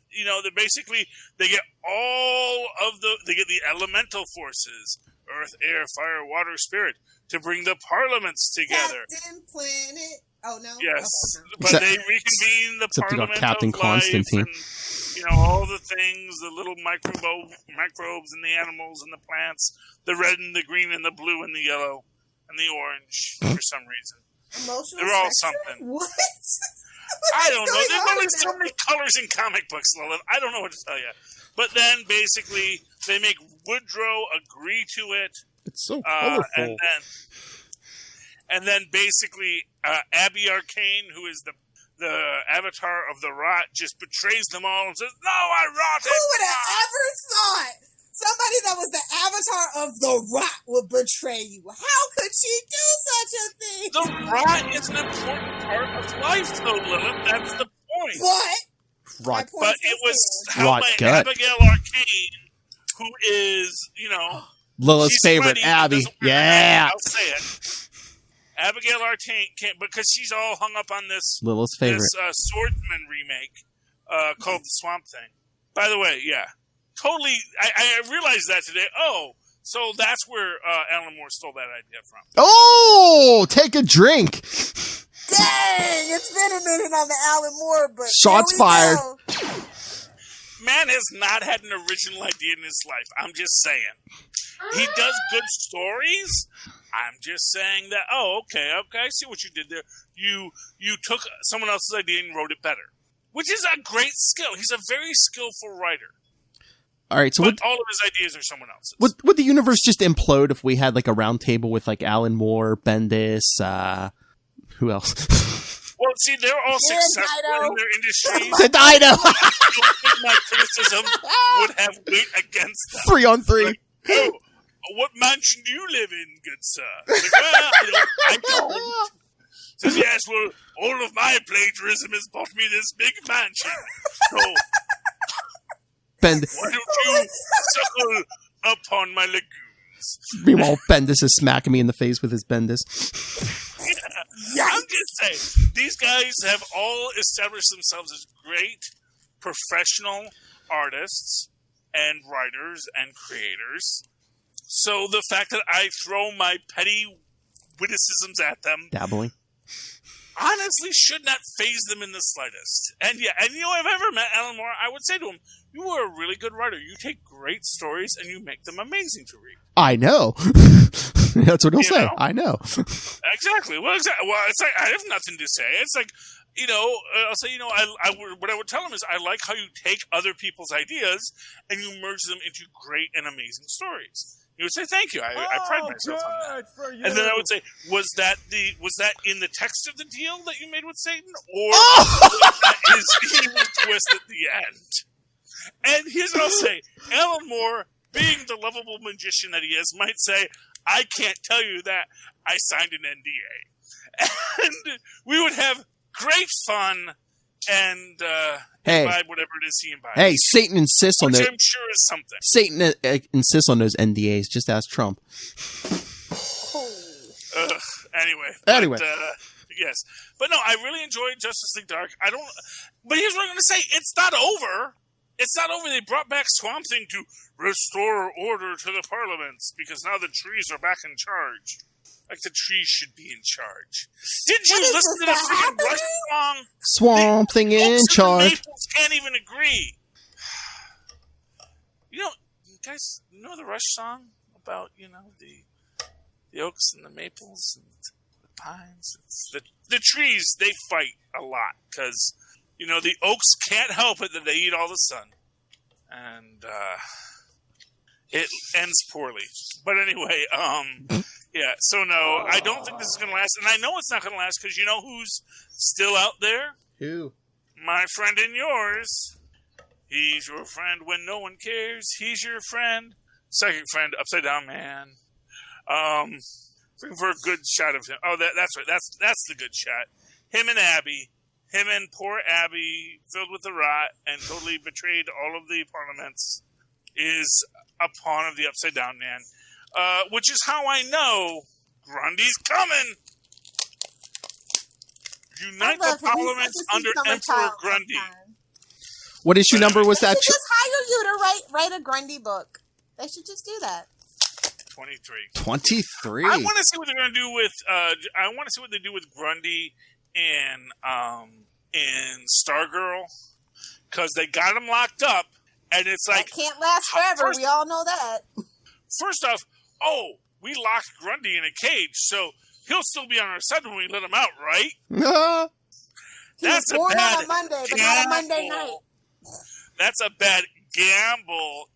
get the elemental forces, earth, air, fire, water, spirit, to bring the parliaments together. Captain Planet. Oh no. Yes, but they reconvene the parliament Captain of Constantine. life, and all the things, the little microbes and the animals and the plants, the red and the green and the blue and the yellow and the orange for some reason. Emotional They're all spectrum? something. What? I don't know. There's only so many colors in comic books, Lilith. I don't know what to tell you. But then, basically, they make Woodrow agree to it. It's so colorful. And then, basically, Abby Arcane, who is the avatar of the rot, just betrays them all and says, "No, I rotted." Who would have ever thought somebody that was the avatar of the rot would betray you? How could she do such a thing? The rot is an important part of life, though, Lilith. That's the point. What? Rot. But it was how Rot my gut. Abigail Arcane, who is, Lilith's she's favorite, funny, Abby. but doesn't wear Yeah. I'll say it. Abigail Arcane can't, because she's all hung up on this Lilith's favorite. this Swordsman remake called The Swamp Thing. By the way, yeah. Totally, I realized that today. Oh, so that's where Alan Moore stole that idea from. Oh, take a drink. Dang, it's been a minute on the Alan Moore, but Shots fired. Go. Man has not had an original idea in his life. I'm just saying. He does good stories. I'm just saying that, okay, I see what you did there. You took someone else's idea and wrote it better, which is a great skill. He's a very skillful writer. All right, so all of his ideas are someone else's. Would the universe just implode if we had like a round table with like Alan Moore, Bendis, who else? Well, see, they're all successful in their industries. The Dido. My criticism would have weight against them. 3-on-3. Like, what mansion do you live in, good sir? Like, well, I don't. Says, yes, well, all of my plagiarism has bought me this big mansion. So, why don't you suckle upon my legumes? Meanwhile, Bendis is smacking me in the face with his Bendis. Yeah. I'm just saying, these guys have all established themselves as great professional artists and writers and creators. So the fact that I throw my petty witticisms at them, dabbling, honestly should not faze them in the slightest. And if I've ever met Alan Moore, I would say to him, you are a really good writer. You take great stories and you make them amazing to read. I know. That's what he'll say. know? I know. Exactly. Well, it's like I have nothing to say. It's like, I'll say, what I would tell him is I like how you take other people's ideas and you merge them into great and amazing stories. He would say, "Thank you. I pride myself on that." And then I would say, "Was that in the text of the deal that you made with Satan, or was that his evil twist at the end?" And here's what I'll say: Alan Moore, being the lovable magician that he is, might say, "I can't tell you that. I signed an NDA," and we would have great fun and imbibe whatever it is he imbibes. Hey, Satan insists on those. Which I'm sure is something. Satan insists on those NDAs. Just ask Trump. Anyway. Yes. But no, I really enjoyed Justice League Dark. But here's what I'm going to say. It's not over. It's not over. They brought back Swamp Thing to restore order to the parliaments because now the trees are back in charge. Like the trees should be in charge. Did you listen to the freaking Rush song? Swamp Thing in charge. The Maples can't even agree. You guys know the Rush song about, the oaks and the maples and the pines? It's the trees, they fight a lot because, the oaks can't help it that they eat all the sun. And it ends poorly. But anyway, yeah, so no, I don't think this is going to last. And I know it's not going to last because you know who's still out there? Who? My friend and yours. He's your friend when no one cares. He's your friend. Second friend, Upside Down Man. Looking for a good shot of him. Oh, that's right. That's the good shot. Him and Abby. Him and poor Abby, filled with the rot and totally betrayed all of the parliaments, is a pawn of the Upside Down Man. Which is how I know Grundy's coming. Unite the parliaments under Emperor Grundy. What issue number was that? They should just hire you to write a Grundy book. They should just do that. 23. 23. I want to see what they're going to do with. I want to see what they do with Grundy in Stargirl, because they got him locked up, and it's like that can't last forever. We all know that. First off, we locked Grundy in a cage, so he'll still be on our side when we let him out, right? That's born on a Monday, but not a Monday night. That's a bad gambler.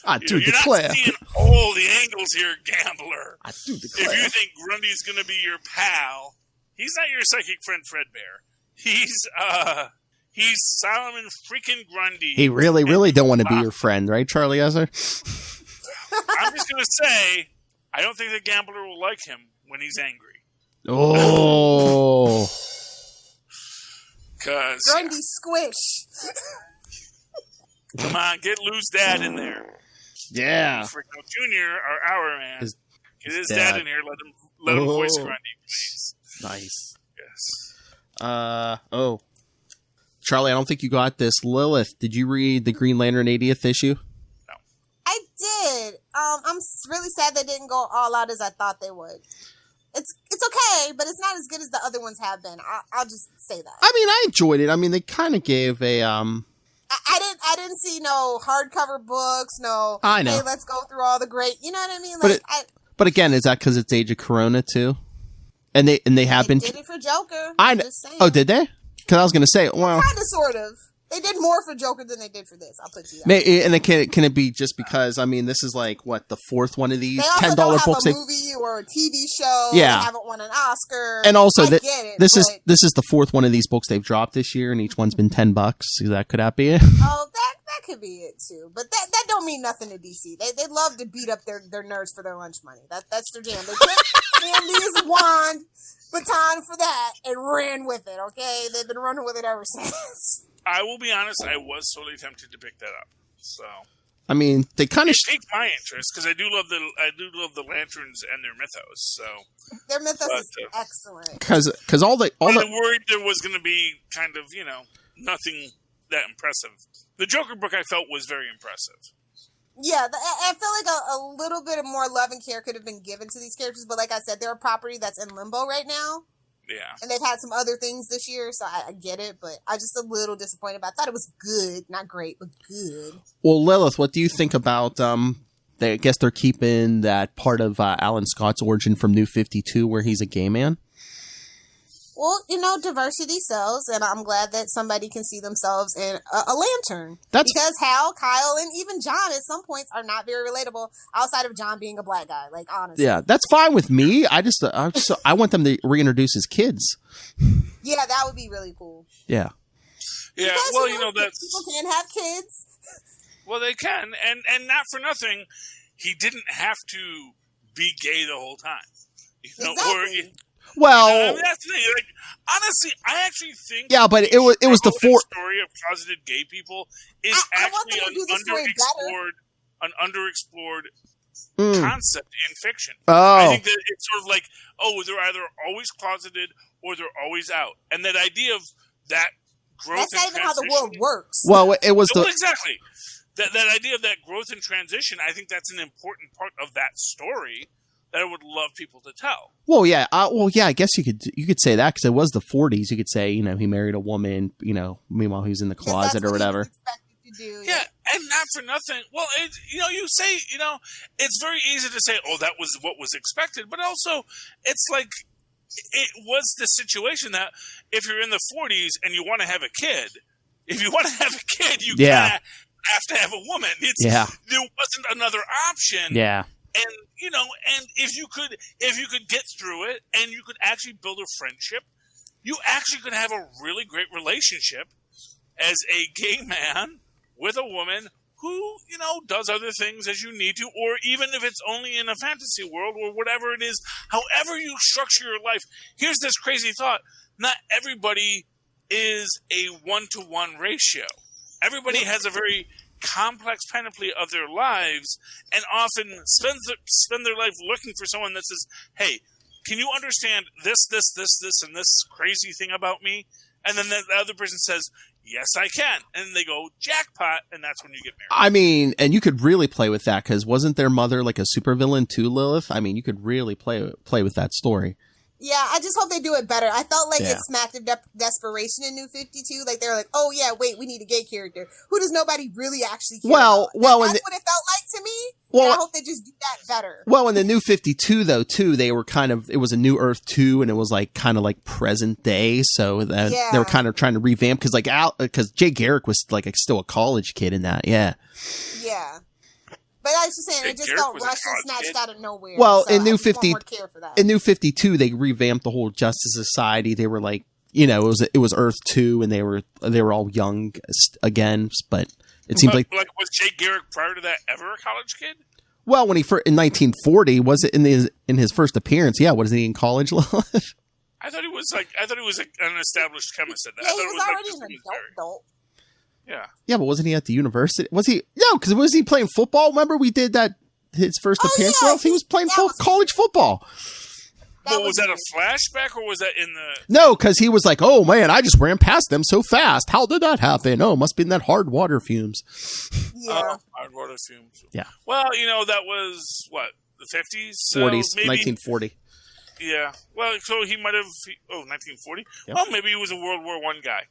I do You're declare. not seeing all the angles here, gambler. I do declare. If you think Grundy's going to be your pal, he's not your psychic friend Fredbear. He's Solomon freaking Grundy. He really don't want to be your friend, right, Charlie Esser? I'm just going to say, I don't think the gambler will like him when he's angry. Oh. Because Grundy squish. Come on, get Lou's dad in there. Yeah. Freaking Junior, our man. Get his dad in here. Let him voice Grundy, please. Nice. Yes. Charlie, I don't think you got this. Lilith, did you read the Green Lantern 80th issue? No. I did. I'm really sad they didn't go all out as I thought they would. It's okay, but it's not as good as the other ones have been. I'll just say that. I mean, I enjoyed it. I mean, they kind of gave a I didn't see no hardcover books. No. I know. Hey, let's go through all the great. You know what I mean? But again, is that because it's Age of Corona too? And they have been. Did it for Joker. I know. Oh, did they? Because I was going to say, well, kind of, sort of. They did more for Joker than they did for this. I'll put you that. And can it be just because? I mean, this is like what, the fourth one of these $10 books. They also don't have a movie or a TV show. Yeah, they haven't won an Oscar. And also, this is the fourth one of these books they've dropped this year, and each one's been $10. Could that be it? Oh, that could be it too. But that don't mean nothing to DC. They love to beat up their nerds for their lunch money. That's their jam. They took Andy's baton for that and ran with it. Okay, they've been running with it ever since. I will be honest, I was totally tempted to pick that up. So, I mean, they kind of piqued my interest because I do love the lanterns and their mythos. So their mythos is excellent. Because all the I worried there was going to be kind of nothing that impressive. The Joker book I felt was very impressive. Yeah, I feel like a little bit of more love and care could have been given to these characters, but like I said, they're a property that's in limbo right now. Yeah. And they've had some other things this year, so I get it, but I was just a little disappointed. But I thought it was good. Not great, but good. Well, Lilith, what do you think about I guess they're keeping that part of Alan Scott's origin from New 52 where he's a gay man. Well, diversity sells, and I'm glad that somebody can see themselves in a lantern. Because Hal, Kyle, and even John at some points are not very relatable outside of John being a black guy, like, honestly. Yeah, that's fine with me. I want them to reintroduce his kids. Yeah, that would be really cool. Yeah. Yeah, because, well, that's... People can have kids. Well, they can, and not for nothing, he didn't have to be gay the whole time. Exactly. Well, that's the thing. Like, honestly, I actually think. Yeah, but it was the story of closeted gay people is actually an underexplored concept in fiction. Oh. I think that it's sort of like, they're either always closeted or they're always out, and that idea of that growth. That's not even how the world works. Well, it was exactly that idea of that growth and transition. I think that's an important part of that story that I would love people to tell. Well, yeah. I guess you could say that because it was the 40s. You could say, he married a woman, meanwhile he was in the closet or whatever. Yeah, and not for nothing. Well, you say, it's very easy to say, that was what was expected, but also it's like it was the situation that if you're in the 40s and you want to have a kid, you kind of have to have a woman. There wasn't another option. Yeah. And and if you could get through it and you could actually build a friendship, you actually could have a really great relationship as a gay man with a woman who, does other things as you need to, or even if it's only in a fantasy world or whatever it is, however you structure your life. Here's this crazy thought. Not everybody is a 1-to-1 ratio. Everybody has a very complex panoply of their lives and often spend their life looking for someone that says, hey, can you understand this, and this crazy thing about me? And then the other person says, yes, I can. And they go, jackpot, and that's when you get married. I mean, and you could really play with that because wasn't their mother like a supervillain too, Lilith? I mean, you could really play with that story. Yeah, I just hope they do it better. I felt like it smacked of desperation in New 52. Like, they were like, oh, yeah, wait, we need a gay character. Who does nobody really actually care about? That's what it felt like to me. Well, I hope they just do that better. Well, in the New 52, though, too, they were it was a New Earth 2, and it was like kind of like present day. So they were kind of trying to revamp because Jay Garrick was like still a college kid in that. Yeah. Yeah. But I was just saying, it just felt rushed and snatched out of nowhere. Well, so in New 52, they revamped the whole Justice Society. They were like, it was Earth 2, and they were all young again. But it seems like was Jay Garrick prior to that ever a college kid? Well, when in 1940 was it in his first appearance? Yeah, was he in college? I thought he was an established chemist at that. Yeah, he was already an adult. Yeah. Yeah, but wasn't he at the university? Was he? No, because was he playing football? Remember we did that his first appearance? Yeah, he was playing college football. Well, was that a flashback or was that in the? No, because he was like, "Oh man, I just ran past them so fast. How did that happen? Oh, must be in that hard water fumes." Yeah, hard water fumes. Yeah. Well, that was what, the 50s, 40s, 1940. Yeah. Well, so he might have. 1940. Yep. Well, maybe he was a World War I guy.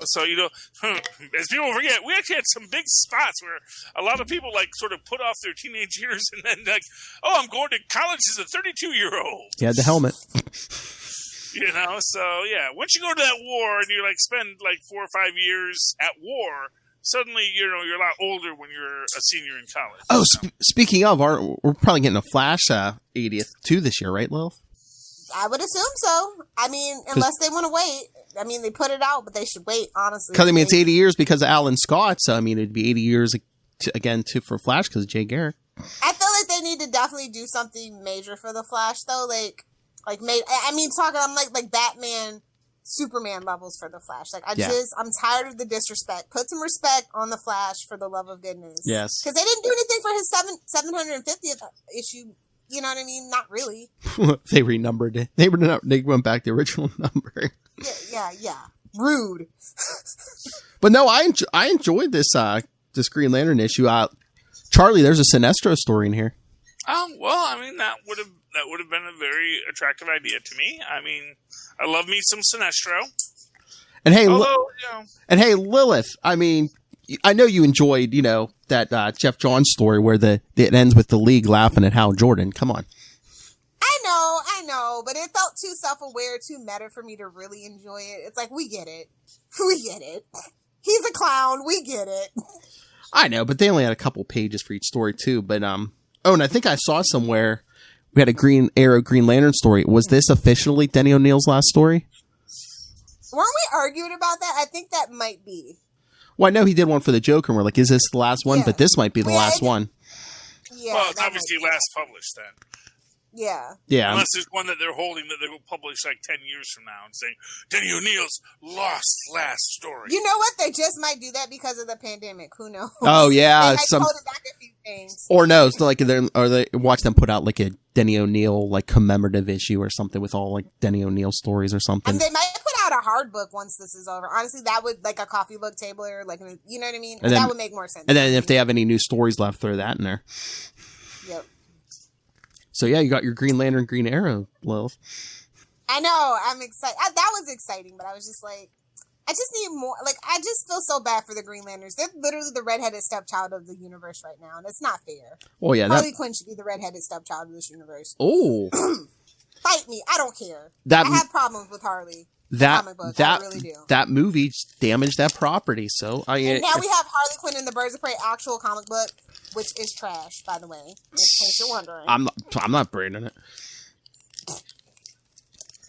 So, as people forget, we actually had some big spots where a lot of people, sort of put off their teenage years and then, I'm going to college as a 32-year-old. He had the helmet. So, yeah. Once you go to that war and you, spend, 4 or 5 years at war, suddenly, you're a lot older when you're a senior in college. Oh, speaking of, we're probably getting a Flash 80th, too, this year, right, Lil? I would assume so. I mean, unless they want to wait. I mean, they put it out, but they should wait, honestly. Because, it's 80 years because of Alan Scott, so, it'd be 80 years again, too, for Flash because of Jay Garrick. I feel like they need to definitely do something major for the Flash, though. I'm like Batman, Superman levels for the Flash. I'm tired of the disrespect. Put some respect on the Flash for the love of goodness. Yes. Because they didn't do anything for his 750th issue. You know what I mean? Not really. They renumbered it. They went back to the original number. Yeah. Rude. But no, I enjoyed this Green Lantern issue. Charlie, there's a Sinestro story in here. Well, that would have been a very attractive idea to me. I love me some Sinestro. And hey, Lilith. I know you enjoyed, that Jeff Johns story where it ends with the League laughing at Hal Jordan. Come on. I know, but it felt too self-aware, too meta for me to really enjoy it. It's like, we get it. We get it. He's a clown. We get it. I know, but they only had a couple pages for each story too. But, and I think I saw somewhere we had a Green Arrow, Green Lantern story. Was this officially Denny O'Neil's last story? Weren't we arguing about that? I think that might be. Well, I know he did one for the Joker, and we're like, is this the last one? Yeah. But this might be the last one. Yeah. Well, it's obviously last published then. Yeah. Yeah. Unless there's one that they're holding that they will publish like 10 years from now and saying, Denny O'Neil's last story. You know what? They just might do that because of the pandemic. Who knows? Oh, yeah. They might hold it back a few things. Or no, it's like they watch them put out like a Denny O'Neil like commemorative issue or something with all like Denny O'Neil stories or something. And they might put out a hard book once this is over. Honestly, that would like a coffee book table or like, you know what I mean? And then, that would make more sense. And then if they have any new stories left, throw that in there. Yep. So yeah, you got your Green Lantern, Green Arrow, Lilith. I know. I'm excited. That was exciting, but I was just like, I just need more. Like, I just feel so bad for the Green Lanterns. They're literally the redheaded stepchild of the universe right now, and it's not fair. Oh yeah, Harley Quinn should be the redheaded stepchild of this universe. Oh, fight me! I don't care. I have problems with Harley. Comic book. I really do. That movie damaged that property. So and now we have Harley Quinn in the Birds of Prey actual comic book, which is trash, by the way. In case you're wondering, I'm not branding it.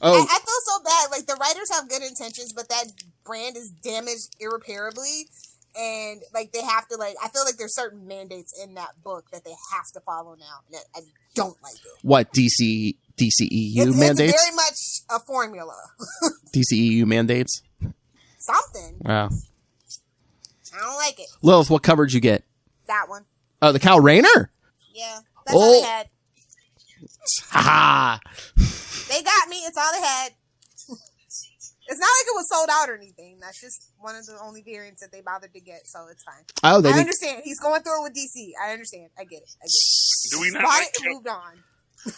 Oh, I feel so bad. Like the writers have good intentions, but that brand is damaged irreparably, and like they have to like. I feel like there's certain mandates in that book that they have to follow now, and I don't like it. What DCEU mandates? It's very much a formula. DCEU mandates. Something. Wow. I don't like it. Lilith, what coverage you get? That one. Oh, the Cal Rayner? Yeah. That's all they had. Ha! They got me. It's all they had. It's not like it was sold out or anything. That's just one of the only variants that they bothered to get, so it's fine. Oh, I understand. He's going through it with DC. I understand. I get it. Do we not like moved on.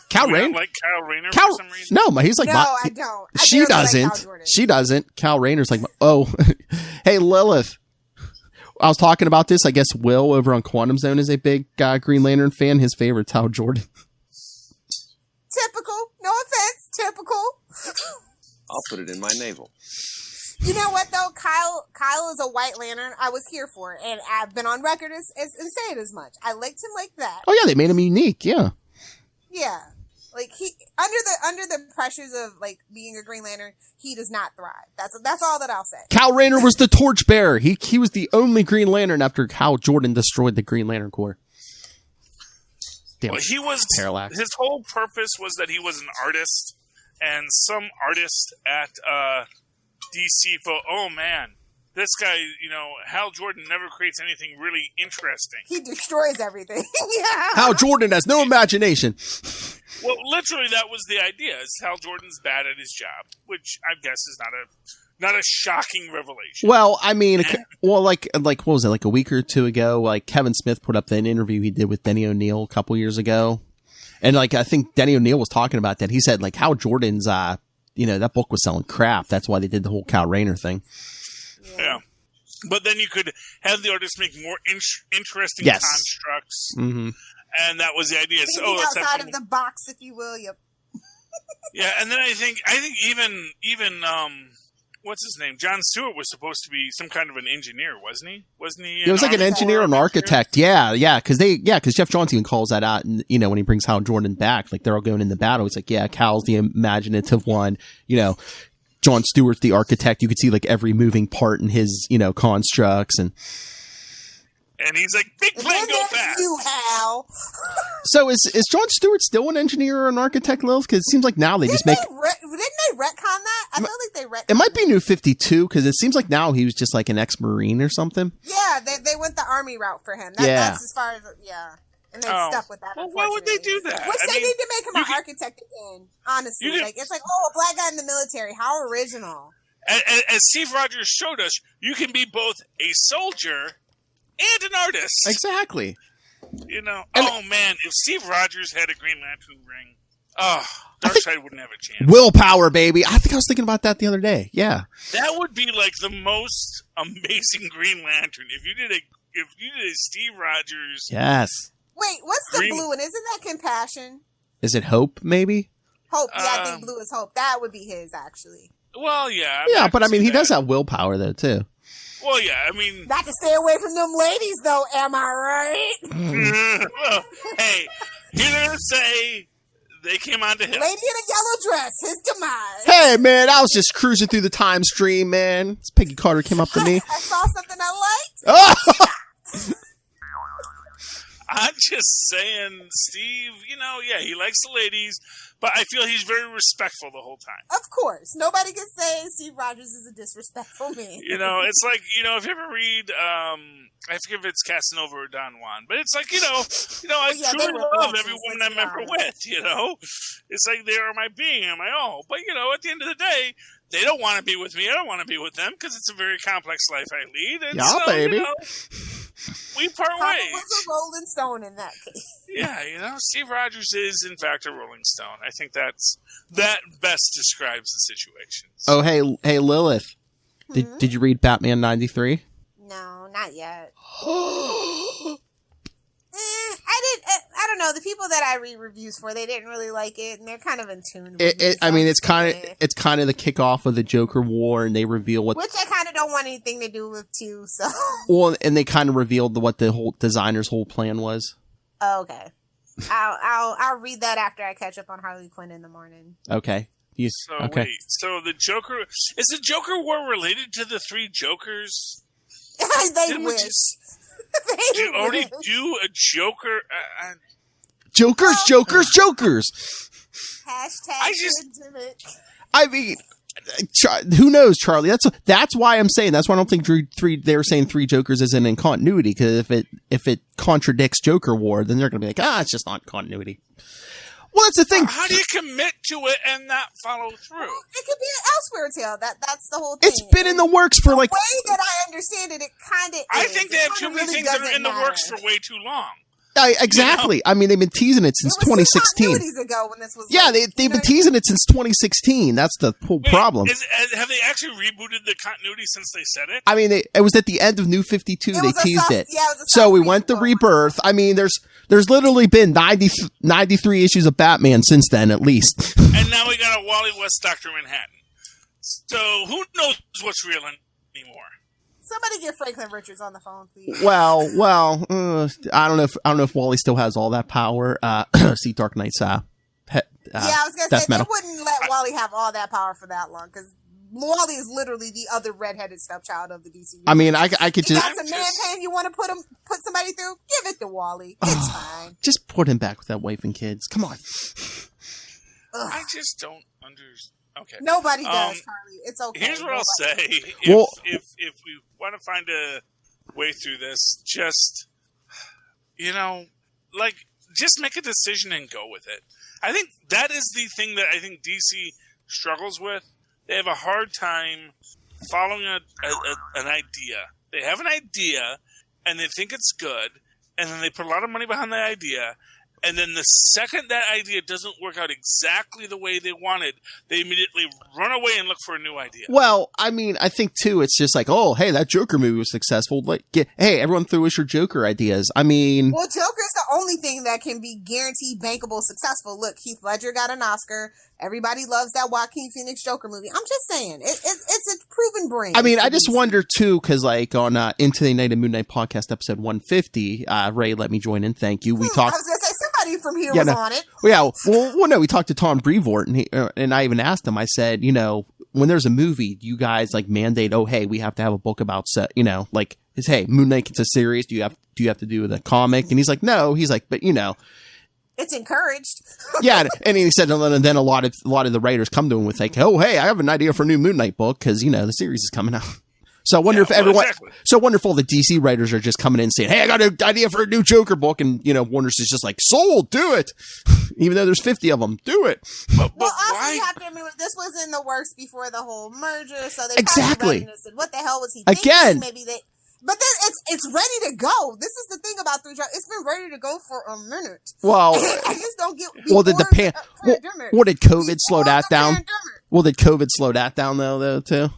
Cal Rayner? Like Cal Rayner for some reason? No, he's like... No, I don't. She doesn't. Like she doesn't. Cal Rayner's like... Oh. Hey, Lilith. I was talking about this. I guess Will over on Quantum Zone is a big Green Lantern fan. His favorite's Hal Jordan. Typical. No offense. Typical. I'll put it in my navel. You know what though? Kyle is a White Lantern. I was here for it, and I've been on record and saying as much. I liked him like that. Oh yeah, they made him unique. Yeah. Yeah, like he under the pressures of like being a Green Lantern, he does not thrive. That's all that I'll say. Cal Rayner was the torchbearer. He was the only Green Lantern after Hal Jordan destroyed the Green Lantern Corps. Damn, well, he was Parallax. His whole purpose was that he was an artist, and some artist at DC thought, "Oh man, this guy, Hal Jordan never creates anything really interesting. He destroys everything." Yeah. Hal Jordan has no imagination. Well, literally, that was the idea. Is Hal Jordan's bad at his job, which I guess is not a shocking revelation. Well, I mean, like what was it? Like a week or two ago, like Kevin Smith put up that interview he did with Denny O'Neil a couple years ago, and like I think Denny O'Neil was talking about that. He said like Hal Jordan's, that book was selling crap. That's why they did the whole Cal Rayner thing. Yeah. But then you could have the artist make more interesting constructs. Mm-hmm. And that was the idea. So, outside of the box, if you will. Yep. Yeah, and then I think even what's his name? John Stewart was supposed to be some kind of an engineer, wasn't he? Wasn't he? It was like an engineer or an architect. Yeah, because Jeff Johns even calls that out. And, when he brings Hal Jordan back, like they're all going in the battle. He's like, yeah, Cal's the imaginative one. John Stewart's the architect. You could see like every moving part in his, constructs and he's like, big plane, go fast. You, Hal. So is John Stewart still an engineer or an architect, Lilith? Because it seems like now didn't they retcon that? I feel like they retconned it. Might be New 52 because it seems like now he was just like an ex-Marine or something. Yeah, they went the army route for him. That's as far as and they stuck with that. Well, why would they do that? Which they need to make him an architect again. Honestly, it's like, a black guy in the military. How original! As Steve Rogers showed us, you can be both a soldier and an artist. Exactly. Oh man, if Steve Rogers had a Green Lantern ring, Oh, Darkseid wouldn't have a chance. Willpower, baby. I think I was thinking about that the other day. Yeah. That would be like the most amazing Green Lantern if you did a Steve Rogers. Yes. Wait, what's the blue one? Isn't that Compassion? Is it Hope, maybe? Hope. Yeah, I think blue is Hope. That would be his, actually. Well, yeah. Yeah, but I mean, he does have willpower, though, too. Well, yeah, I mean... Not to stay away from them ladies, though, am I right? Well, hey, you're going to say they came on to him. Lady in a yellow dress, his demise. Hey, man, I was just cruising through the time stream, man. This Peggy Carter came up to me. I saw something I liked. Oh! I'm just saying, Steve, yeah, he likes the ladies, but I feel he's very respectful the whole time. Of course. Nobody can say Steve Rogers is a disrespectful man. It's like, if you ever read, I forget if it's Casanova or Don Juan, but it's like, I truly love every woman I'm ever with, It's like they are my being and my all. But, at the end of the day, they don't want to be with me. I don't want to be with them because it's a very complex life I lead. And yeah, baby. We part ways. Was a Rolling Stone in that case. Yeah, Steve Rogers is in fact a Rolling Stone. I think that best describes the situation. Oh, hey, Lilith. Did you read Batman 93? No, not yet. I don't know. The people that I read reviews for, they didn't really like it, and they're kind of in tune with it. It's kind of the kickoff of the Joker War, and they reveal what... Which I kind of don't want anything to do with, too, so... Well, and they kind of revealed what the whole designer's whole plan was. Oh, okay. I'll read that after I catch up on Harley Quinn in the morning. Okay. Wait, so the Joker... Is the Joker War related to the three Jokers? They wish. Did you already do a Joker? Jokers! Hashtag I mean, who knows, Charlie? That's why I'm saying. That's why I don't think they're saying three Jokers isn't in continuity, because if it contradicts Joker War, then they're going to be like, it's just not continuity. Well, that's the thing. How do you commit to it and not follow through? It could be an elsewhere tale. That's the whole thing. It's been in the works for the way that I understand it, it kind of. I think they have too many things that are in the works for way too long. Exactly. I mean, they've been teasing it since 2016. Ago when this was they've been teasing it since 2016. That's the whole problem. Have they actually rebooted the continuity since they said it? I mean, it was at the end of New 52. They teased it. Yeah, so we went to Rebirth. I mean, there's literally been 93 issues of Batman since then, at least. And now we got a Wally West Dr. Manhattan. So who knows what's real anymore? Somebody get Franklin Richards on the phone, please. Well, I don't know if Wally still has all that power. See Dark Knight's I was gonna say metal. they wouldn't let Wally have all that power for that long, because Wally is literally the other redheaded stepchild of the DC universe. I mean, I could just... You got some man pain you want to put somebody through? Give it to Wally. It's fine. Just put him back with that wife and kids. Come on. I just don't understand. Okay. Nobody does, Charlie. It's okay. Here's what I'll say. If we want to find a way through this, just, just make a decision and go with it. I think that is the thing that I think DC struggles with. They have a hard time following an idea. They have an idea, and they think it's good, and then they put a lot of money behind that idea, and then the second that idea doesn't work out exactly the way they wanted, they immediately run away and look for a new idea. Well, I mean, I think, too, it's just like, oh, hey, that Joker movie was successful. Hey, everyone throw us your Joker ideas. I mean... Well, Joker's the only thing that can be guaranteed, bankable, successful. Look, Heath Ledger got an Oscar. Everybody loves that Joaquin Phoenix Joker movie. I'm just saying, it's a proven brand. I mean, I just wonder, too, because, on Into the Night and Moon Knight podcast episode 150, Ray let me join in. Thank you. We talked... I was going to say, somebody from here was on it. Well, no, we talked to Tom Brevoort, and I even asked him, I said, when there's a movie, do you guys, mandate, oh, hey, we have to have a book about, hey, Moon Knight gets a series, do you have to do the comic? And he's like, no. He's like, but, it's encouraged. Yeah, and he said, and then a lot of the writers come to him with oh, hey, I have an idea for a new Moon Knight book because the series is coming out. So I wonder if everyone. Exactly. So I wonder if all the DC writers are just coming in saying, "Hey, I got an idea for a new Joker book," and Warner's is just like, "Sold, do it," even though there's 50 of them, do it. But also you have to remember this was in the works before the whole merger, so they exactly. Said, what the hell was he thinking? Again? Maybe they. But then it's ready to go. This is the thing about 3 Jokers. It's been ready to go for a minute. Well, I just don't get. pandemic. Well, did COVID slow Before that the down? pandemic. Well, did COVID slow that down though too?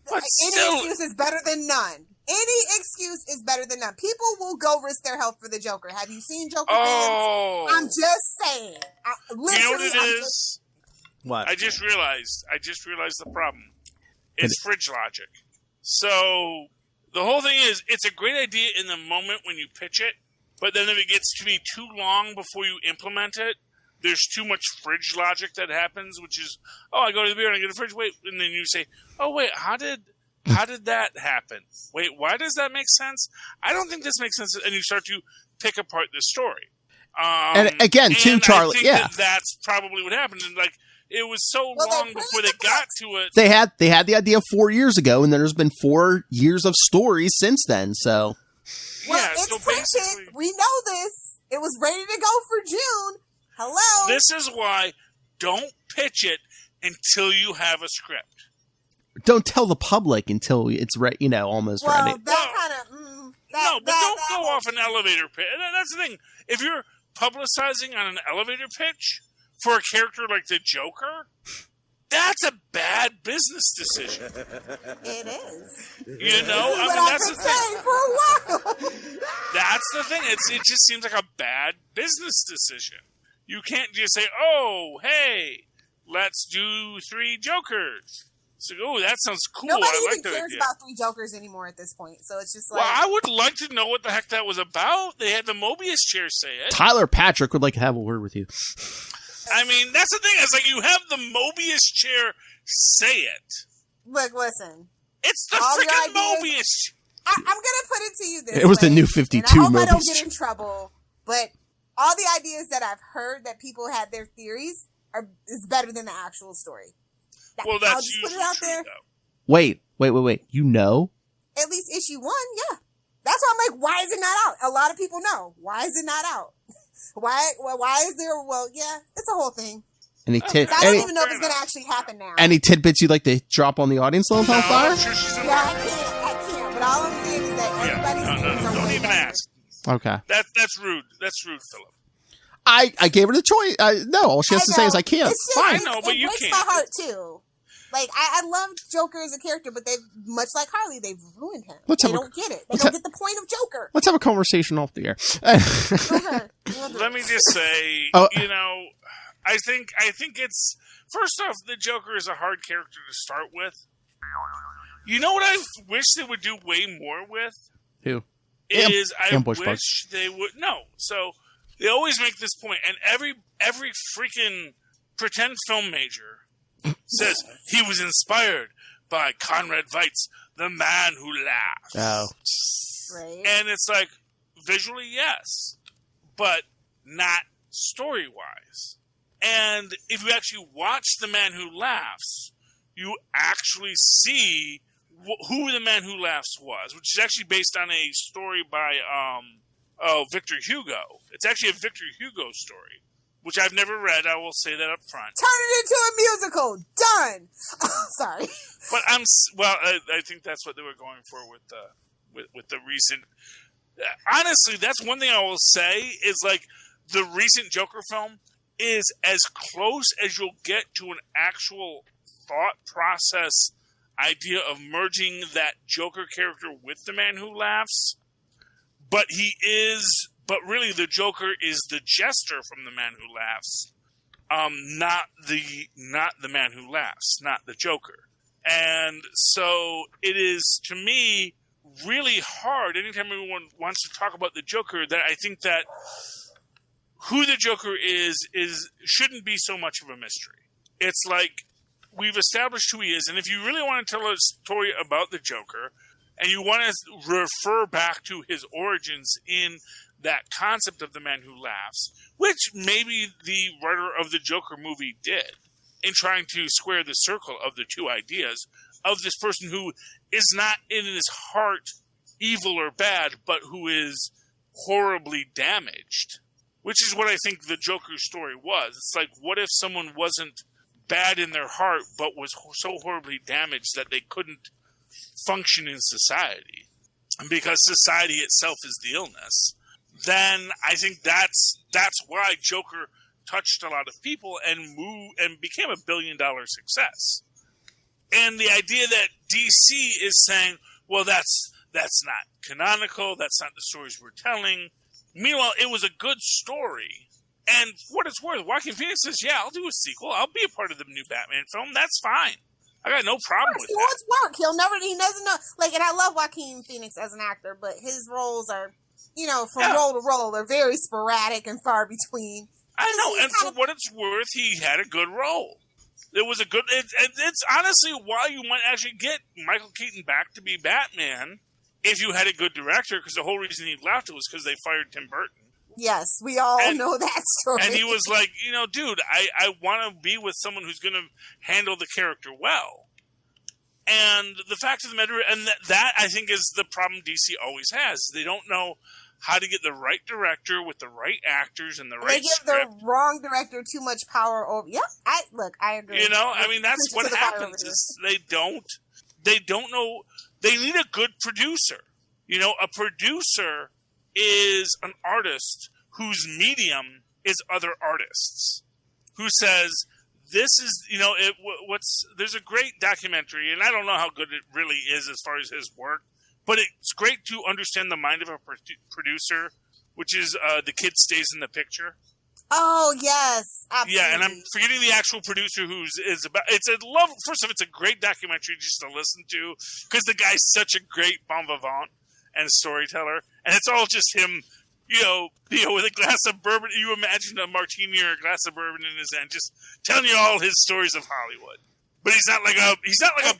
But Any still, excuse is better than none. Any excuse is better than none. People will go risk their health for the Joker. Have you seen Joker fans? I'm just saying. You know what it is? What? I just realized the problem. It's fridge logic. So the whole thing is, it's a great idea in the moment when you pitch it, but then if it gets to be too long before you implement it, there's too much fridge logic that happens, which is, I go to the beer and I get a fridge, wait, and then you say, wait, how did that happen? Wait, why does that make sense? I don't think this makes sense, and you start to pick apart the story. And again, too, Charlie, I think that's probably what happened, and it was so long before they got to it. They had the idea 4 years ago, and then there's been 4 years of stories since then. So, it's printed. We know this. It was ready to go for June. Hello. This is why don't pitch it until you have a script. Don't tell the public until it's ready. Almost ready. But don't go off an elevator pitch. That's the thing. If you're publicizing on an elevator pitch for a character like the Joker, that's a bad business decision. It is. That's the thing. For a while. That's the thing. It just seems like a bad business decision. You can't just say, hey, let's do 3 Jokers. So, that sounds cool. Nobody I like even that cares idea. about 3 Jokers anymore at this point. So it's just like... Well, I would like to know what the heck that was about. They had the Mobius chair say it. Tyler Patrick would like to have a word with you. I mean, that's the thing. It's like you have the Mobius chair say it. Look, listen. It's the freaking Mobius. I'm going to put it to you this It was way, the new 52 and I hope Mobius. I don't get in trouble, but all the ideas that I've heard that people had their theories is better than the actual story. Well, that's I'll just put it out there. Though. Wait. You know? At least issue 1, yeah. That's why I'm like, why is it not out? A lot of people know. Why is it not out? Why is there? Well, yeah, it's a whole thing. I don't even know if it's going to actually happen now. Any tidbits you'd like to drop on the audience, little Hellfire? I can't. But all I'm saying is that everybody's theories are don't way even better. ask. Okay. That's rude. That's rude, Philip. I gave her the choice. No, all she has to say is I can't. Fine. I know, but you can't. It breaks my heart, too. Like, I love Joker as a character, but they've, much like Harley, they've ruined him. They don't get it. They don't get the point of Joker. Let's have a conversation off the air. Let me just say, I think it's, first off, the Joker is a hard character to start with. You know what I wish they would do way more with? Who? Is I Ambush wish bugs. they would, no. So, they always make this point, and every freaking pretend film major says he was inspired by Conrad Veidt's The Man Who Laughs. Oh. Right. And it's like, visually, yes, but not story-wise. And if you actually watch The Man Who Laughs, you actually see who The Man Who Laughs was, which is actually based on a story by Victor Hugo. It's actually a Victor Hugo story, which I've never read. I will say that up front. Turn it into a musical. Done. Sorry. But I think that's what they were going for with the recent. Honestly, that's one thing I will say is like the recent Joker film is as close as you'll get to an actual thought process idea of merging that Joker character with the Man Who Laughs. But really the Joker is the jester from the Man Who Laughs, not the Man Who Laughs, not the Joker. And so it is, to me, really hard anytime anyone wants to talk about the Joker, that I think that who the Joker is shouldn't be so much of a mystery. It's like we've established who he is, and if you really want to tell a story about the Joker and you want to refer back to his origins in that concept of the Man Who Laughs, which maybe the writer of the Joker movie did, in trying to square the circle of the two ideas of this person who is not in his heart evil or bad, but who is horribly damaged, which is what I think the Joker story was. It's like, what if someone wasn't bad in their heart, but was so horribly damaged that they couldn't function in society? And because society itself is the illness, then I think that's why Joker touched a lot of people and became $1 billion success. And the idea that DC is saying, well, that's not canonical, that's not the stories we're telling. Meanwhile, it was a good story. And for what it's worth, Joaquin Phoenix says, yeah, I'll do a sequel. I'll be a part of the new Batman film. That's fine. I got no problem with that. He wants work. He doesn't know. Like, and I love Joaquin Phoenix as an actor, but his roles are, from role to role, they're very sporadic and far between. I know, and for what it's worth, he had a good role. It was a good. It's honestly why you might actually get Michael Keaton back to be Batman if you had a good director. Because the whole reason he left was because they fired Tim Burton. Yes, we all know that story. And he was like, dude, I want to be with someone who's going to handle the character well. And the fact of the matter, and that I think is the problem DC always has. They don't know how to get the right director with the right actors and the right script. They give the wrong director too much power over. Yep, I agree. That's what happens is they don't know. They need a good producer. A producer is an artist whose medium is other artists, who says, this is, there's a great documentary, and I don't know how good it really is as far as his work, but it's great to understand the mind of a producer, which is The Kid Stays in the Picture. Oh, yes. Absolutely. Yeah, and I'm forgetting the actual producer first of it's a great documentary just to listen to, because the guy's such a great bon vivant and storyteller, and it's all just him, with a glass of bourbon. You imagine a martini or a glass of bourbon in his hand, just telling you all his stories of Hollywood. But he's not like a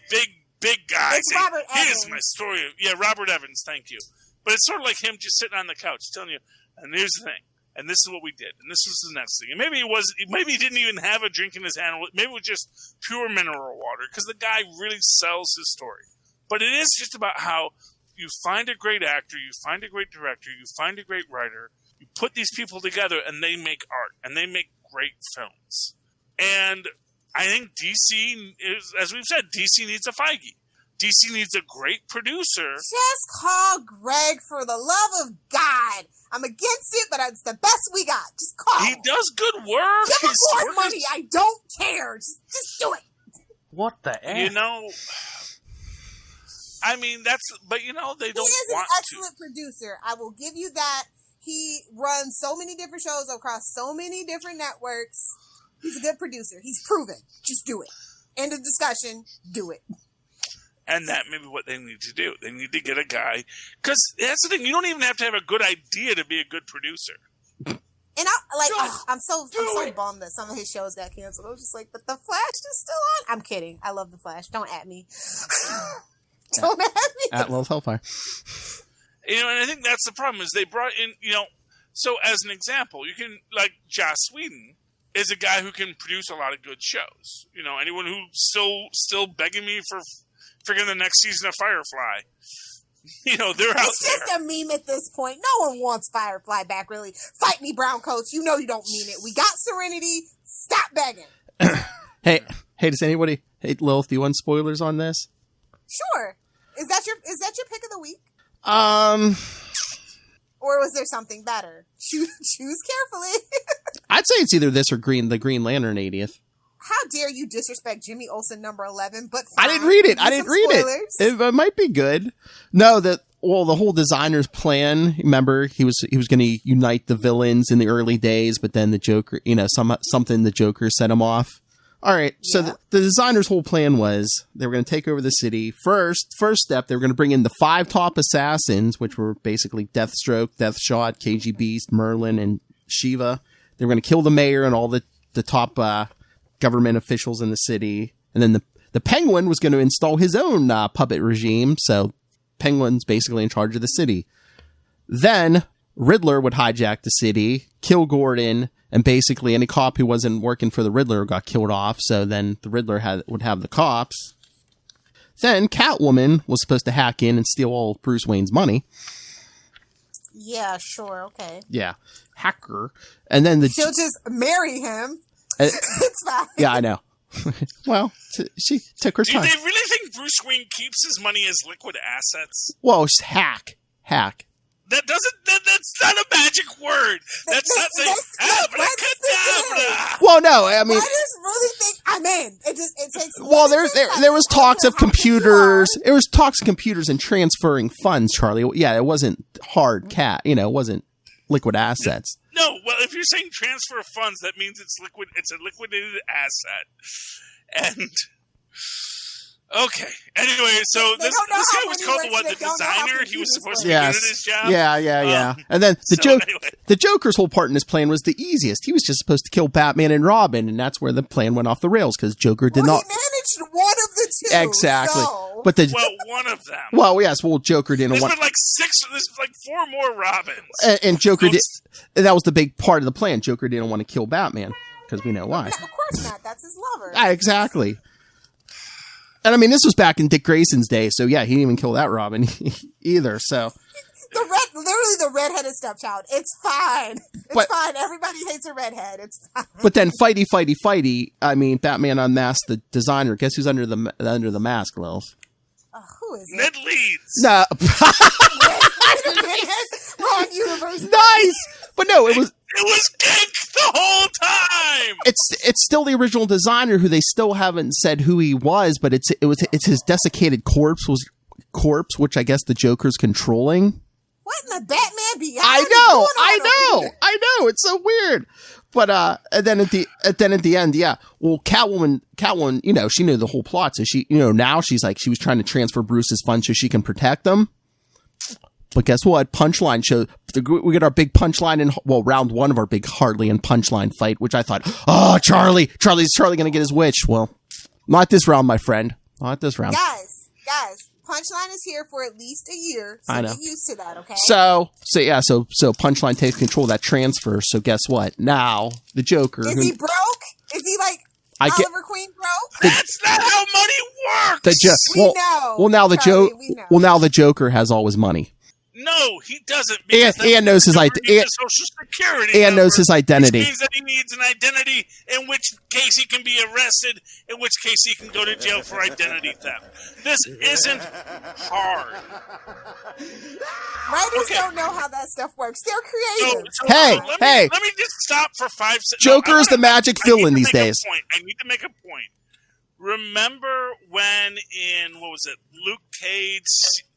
big guy. It's Robert Evans. Here's my story. Robert Evans. Thank you. But it's sort of like him just sitting on the couch telling you, and here's the thing, and this is what we did, and this is the next thing. And maybe he didn't even have a drink in his hand. Maybe it was just pure mineral water, because the guy really sells his story. But it is just about how you find a great actor, you find a great director, you find a great writer, you put these people together, and they make art, and they make great films. And I think DC is, as we've said, DC needs a Feige. DC needs a great producer. Just call Greg, for the love of God. I'm against it, but it's the best we got. Just call. He does good work. Give him more money. I don't care. Just do it. What the F? I mean, they don't want to. He is an excellent producer. I will give you that. He runs so many different shows across so many different networks. He's a good producer. He's proven. Just do it. End of discussion. Do it. And that may be what they need to do. They need to get a guy. Because that's the thing. You don't even have to have a good idea to be a good producer. And I'm so bummed that some of his shows got canceled. I was just like, but The Flash is still on? I'm kidding. I love The Flash. Don't at me. Don't at me. At Love Hellfire. And I think that's the problem is they brought in, so as an example, you can, like Joss Whedon is a guy who can produce a lot of good shows. Anyone who's still begging me for freaking the next season of Firefly. They're out there. It's just a meme at this point. No one wants Firefly back, really. Fight me, brown coats. You know you don't mean it. We got Serenity. Stop begging. Hey, does anybody... Hey, Lilith, do you want spoilers on this? Sure. Is that your pick of the week? Or was there something better? Choose carefully. I'd say it's either this or the Green Lantern 80th. How dare you disrespect Jimmy Olsen number 11? But fine. I didn't read it. It might be good. No, the whole designer's plan. Remember, he was going to unite the villains in the early days, but then the Joker, something the Joker set him off. All right, so the designer's whole plan was they were going to take over the city. First step, they were going to bring in the 5 top assassins, which were basically Deathstroke, Deathshot, KG Beast, Merlin, and Shiva. They were going to kill the mayor and all the top government officials in the city. And then the Penguin was going to install his own puppet regime, so Penguin's basically in charge of the city. Then Riddler would hijack the city, kill Gordon, and basically any cop who wasn't working for the Riddler got killed off, so then the Riddler would have the cops. Then Catwoman was supposed to hack in and steal all of Bruce Wayne's money. Yeah, sure, okay. Yeah, hacker. And then she'll just marry him. It's fine. Yeah, I know. Well, she took her time. Do they really think Bruce Wayne keeps his money as liquid assets? Well, it's hack. That's not a magic word. That's not saying abracadabra. Well, no, I mean, I just really think I'm in. It takes. well, there was talks of computers. There was talks of computers and transferring funds, Charlie. Yeah, it wasn't hard cat. You know, it wasn't liquid assets. No, well, if you're saying transfer of funds, that means it's liquid. It's a liquidated asset, and. Okay. Anyway, so this guy was called the designer. He was supposed to be good at his job. Yeah. And then the Joker's whole part in this plan was the easiest. He was just supposed to kill Batman and Robin, and that's where the plan went off the rails because Joker did not. He managed one of the two. Exactly. So. But one of them. Well, yes. Well, Joker didn't want. There's like 4 more Robins. And Joker did. And that was the big part of the plan. Joker didn't want to kill Batman because we know why. No, of course not. That's his lover. Exactly. And I mean, this was back in Dick Grayson's day, so yeah, he didn't even kill that Robin either. So literally the redheaded stepchild. It's fine. It's fine. Everybody hates a redhead. It's fine. But then, fighty. I mean, Batman unmasked the designer. Guess who's under the mask, Lils? Who is it? Ned Leeds. No. Wrong universe. Nice, but no, it was. It was Geek the whole time. It's still the original designer who they still haven't said who he was, but it's his desiccated corpse, which I guess the Joker's controlling. What in the Batman Beyond? I know. It's so weird. But and then at the end, yeah. Well, Catwoman, you know, she knew the whole plot, so she, you know, now she's like she was trying to transfer Bruce's funds so she can protect them. But guess what? Punchline show. We get our big punchline in round 1 of our big Harley and Punchline fight, which I thought, oh, Charlie's going to get his wish. Well, not this round, my friend. Not this round. Guys, Punchline is here for at least a year, so get used to that, okay? So Punchline takes control of that transfer. So guess what? Now the Joker. Is he broke? Is he like Oliver Queen broke? That's not how money works. We know. Well, now the Joker has all his money. No, he doesn't. And knows his identity. Social Security. And knows his identity. Which means that he needs an identity. In which case he can be arrested. In which case he can go to jail for identity theft. This isn't hard. Writers don't know how that stuff works. They're creative. Hey! Let me just stop for 5 seconds. Joker is the magic villain these days. I need to make a point. Remember when in Luke Cage,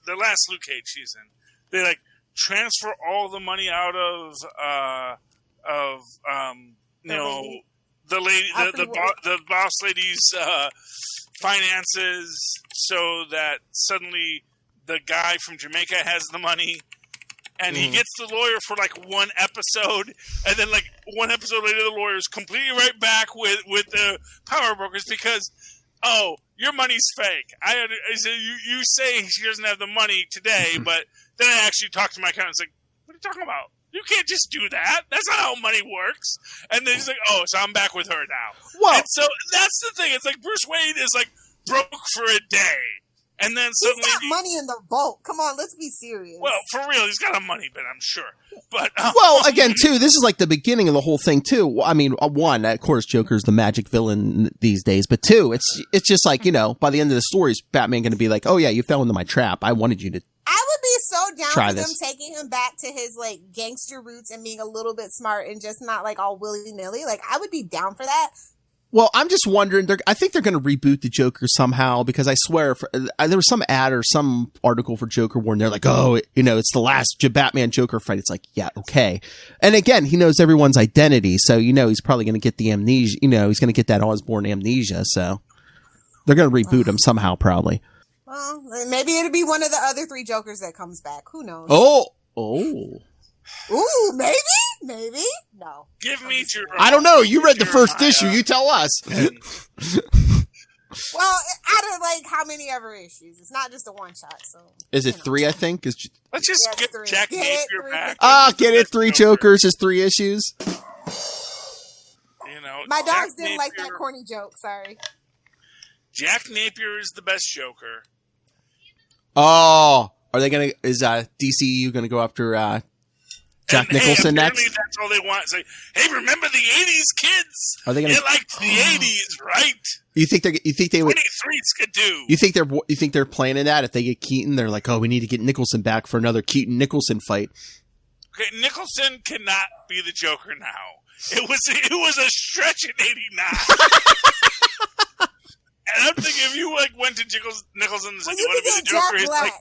the last Luke Cage season, they like transfer all the money out of the boss lady's finances, so that suddenly the guy from Jamaica has the money, and he gets the lawyer for like 1 episode, and then like 1 episode later the lawyer's completely right back with the power brokers because your money's fake. I said you say she doesn't have the money today, but then I actually talked to my accountant. It's like, what are you talking about? You can't just do that. That's not how money works. And then he's like, so I'm back with her now. Well, and so that's the thing. It's like Bruce Wayne is like broke for a day. And then suddenly he's got money in the vault. Come on, let's be serious. Well, for real, he's got a money bin, I'm sure. But well, again, too, this is like the beginning of the whole thing, too. I mean, 1, of course, Joker's the magic villain these days, but 2, it's just like, you know, by the end of the story, is Batman going to be like, oh yeah, you fell into my trap. I wanted you to. I would be so down for them taking him back to his like gangster roots and being a little bit smart and just not like all willy nilly. Like I would be down for that. Well, I'm just wondering. I think they're going to reboot the Joker somehow because I swear there was some ad or some article for Joker War and they're like, it's the last Batman Joker fight. It's like, yeah, okay. And again, he knows everyone's identity, so he's probably going to get the amnesia. He's going to get that Osborn amnesia. So they're going to reboot him somehow, probably. Well, maybe it'll be one of the other 3 Jokers that comes back. Who knows? Ooh, maybe. No. Give me your. I don't know. You read the first issue. You tell us. Well, out of like how many ever issues? It's not just a 1-shot. So is it 3? I think. Let's just get Jack Napier back. Get it. 3 Jokers is 3 issues. My dogs didn't like that corny joke. Sorry. Jack Napier is the best Joker. Oh, are they gonna? Is DCU gonna go after Jack Nicholson apparently next? That's all they want. It's like, hey, remember the 80s, kids? Are they gonna? You liked the 80s, right? You think they would? 23's could do. You think they're planning that? If they get Keaton, they're like, oh, we need to get Nicholson back for another Keaton Nicholson fight. Okay, Nicholson cannot be the Joker now. It was a stretch in '89. And I'm thinking, if you went to Nicholson and said you want to be the Joker, it's like,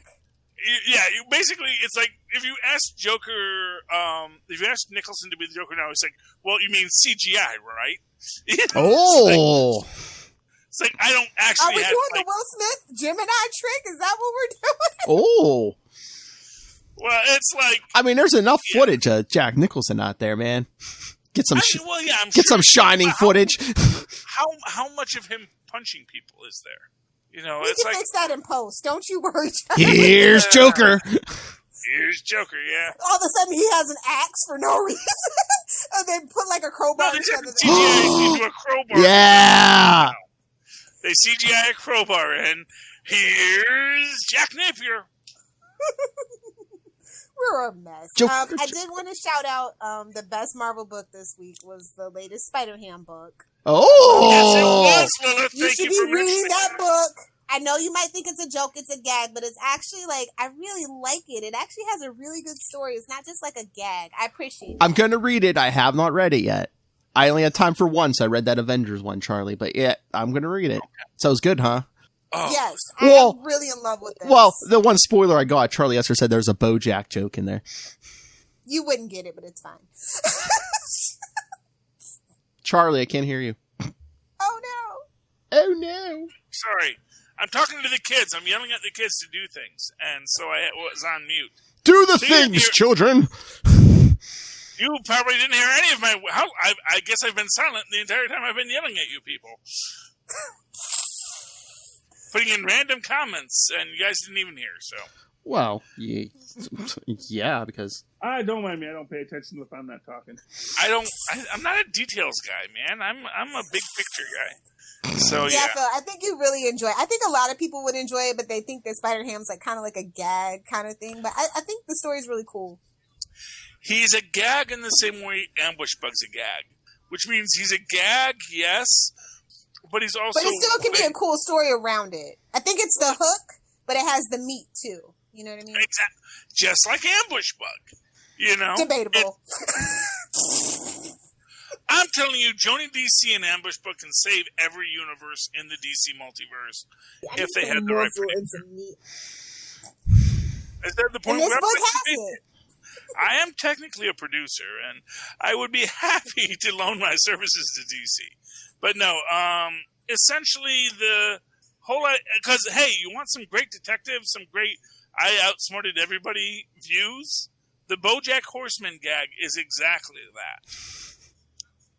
basically, it's like if you ask Nicholson to be the Joker now, it's like, well, you mean CGI, right? Oh. It's like I don't actually. Are we doing the Will Smith Gemini trick? Is that what we're doing? Oh. Well, it's like. I mean, there's enough footage of Jack Nicholson out there, man. Get some. Some shining footage. How much of him punching people is there? We can fix that in post. Don't you worry. Here's Joker. Here's Joker. Yeah. All of a sudden, he has an axe for no reason, and they put like a crowbar in front of the CGI into a crowbar. Yeah. They CGI a crowbar, and here's Jack Napier. We're a mess. I did want to shout out the best Marvel book this week was the latest Spider-Ham book. Oh! Yes, it was, Lilith. You should be reading that book. I know you might think it's a joke, it's a gag, but it's actually I really like it. It actually has a really good story. It's not just like a gag. I appreciate it. I'm going to read it. I have not read it yet. I only had time for one, so I read that Avengers one, Charlie. But yeah, I'm going to read it. So it's good, huh? Oh. Yes, I'm really in love with this. Well, the one spoiler I got, Charlie Esther said there's a BoJack joke in there. You wouldn't get it, but it's fine. Charlie, I can't hear you. Oh, no. Oh, no. Sorry. I'm talking to the kids. I'm yelling at the kids to do things. And so I was on mute. Do the things, children. You probably didn't hear any of my... I guess I've been silent the entire time I've been yelling at you people. Putting in random comments, and you guys didn't even hear, so... Well, yeah, because... Don't mind me. I don't pay attention if I'm not talking. I'm not a details guy, man. I'm a big picture guy. So yeah. Phil, I think you really enjoy it. I think a lot of people would enjoy it, but they think that Spider-Ham's kind of like a gag kind of thing. But I think the story is really cool. He's a gag in the same way Ambush Bug's a gag, which means he's a gag, yes, but he's also... But it still can be a cool story around it. I think it's the hook, but it has the meat too. You know what I mean? Exactly. Just like Ambush Bug. You know? Debatable. I'm telling you, Joni DC and Ambush Bug can save every universe in the DC multiverse if they had the right producer. Is that the point? And this book has it. I am technically a producer, and I would be happy to loan my services to DC. But no, essentially the whole... Because, hey, you want some great detectives, some great I outsmarted everybody views? The BoJack Horseman gag is exactly that.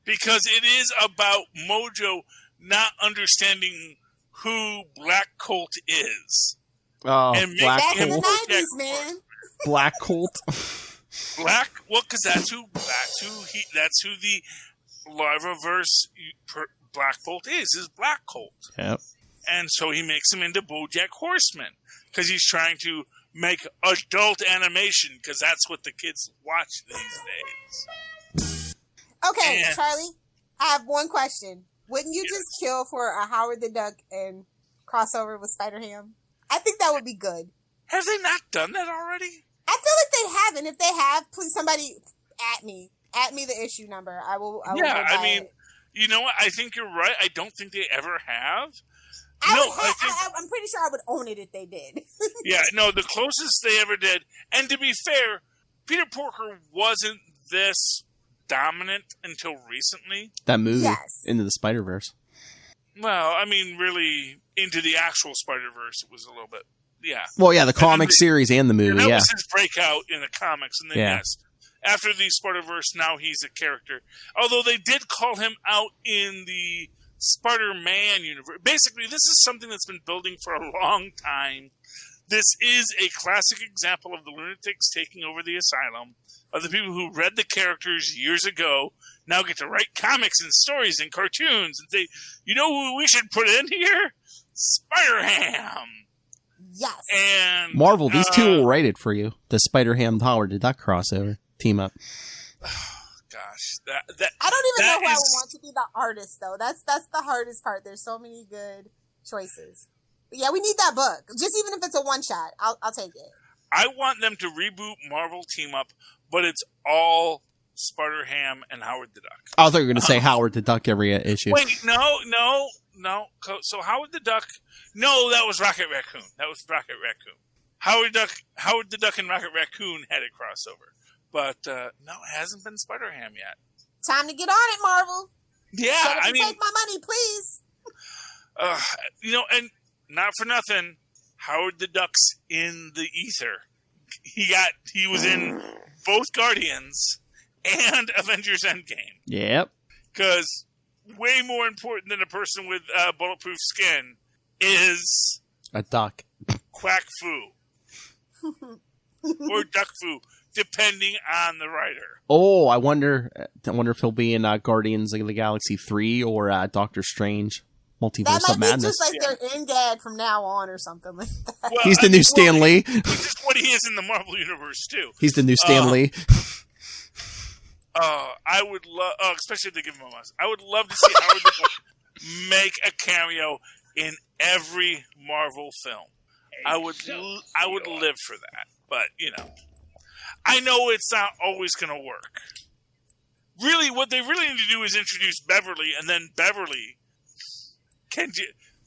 Because it is about Mojo not understanding who Black Colt is. Oh, and Black Back in Colt. the 90s, man. Black Colt. Because that's who the Larvaverse Black Colt is Black Colt. Yep. And so he makes him into BoJack Horseman because he's trying to make adult animation because that's what the kids watch these days. Okay, Charlie, I have one question. Wouldn't you just kill for a Howard the Duck and crossover with Spider-Ham? I think that would be good. Have they not done that already? I feel like they haven't. If they have, please somebody at me the issue number. I will go buy it. You know what? I think you're right. I don't think they ever have. I'm pretty sure I would own it if they did. Yeah, no, the closest they ever did. And to be fair, Peter Porker wasn't this dominant until recently. That movie, Into the Spider-Verse. Well, I mean, really, Into the actual Spider-Verse, it was a little bit, yeah. Well, yeah, the comic series and the movie, that was his breakout in the comics, and then, yes, after the Spider-Verse, now he's a character. Although they did call him out in the Spider-Man universe. Basically, this is something that's been building for a long time. This is a classic example of the Lunatics taking over the asylum, of the people who read the characters years ago now get to write comics and stories and cartoons and say, you know who we should put in here? Spider-Ham. Yes. And Marvel, these two will write it for you. The Spider-Ham Howard the Duck crossover. team up. Gosh, I don't even know who I is... would want to be the artist, though. That's the hardest part. There's so many good choices. But yeah, we need that book. Just even if it's a one shot, I'll take it. I want them to reboot Marvel Team Up, but it's all Spider-Ham and Howard the Duck. I thought you were going to say Howard the Duck every issue. Wait, no. So Howard the Duck... No, that was Rocket Raccoon. Howard the Duck and Rocket Raccoon had a crossover. But, no, it hasn't been Spider-Ham yet. Time to get on it, Marvel. Yeah, I mean... Take my money, please. And not for nothing, Howard the Duck's in the ether. He was in both Guardians and Avengers Endgame. Yep. Because way more important than a person with bulletproof skin is... a duck. Quack Fu. Or Duck Fu, depending on the writer. Oh, I wonder if he'll be in Guardians of the Galaxy 3 or Doctor Strange. Multiverse of Madness. That might be just like their end gag from now on or something like that. Well, he's the new Stan Lee. Which is what he is in the Marvel Universe, too. He's the new Stan Lee. I would love, especially if they give him a must. I would love to see Howard the Duck make a cameo in every Marvel film. I would live for that. But, I know it's not always going to work. Really, what they really need to do is introduce Beverly, and then Beverly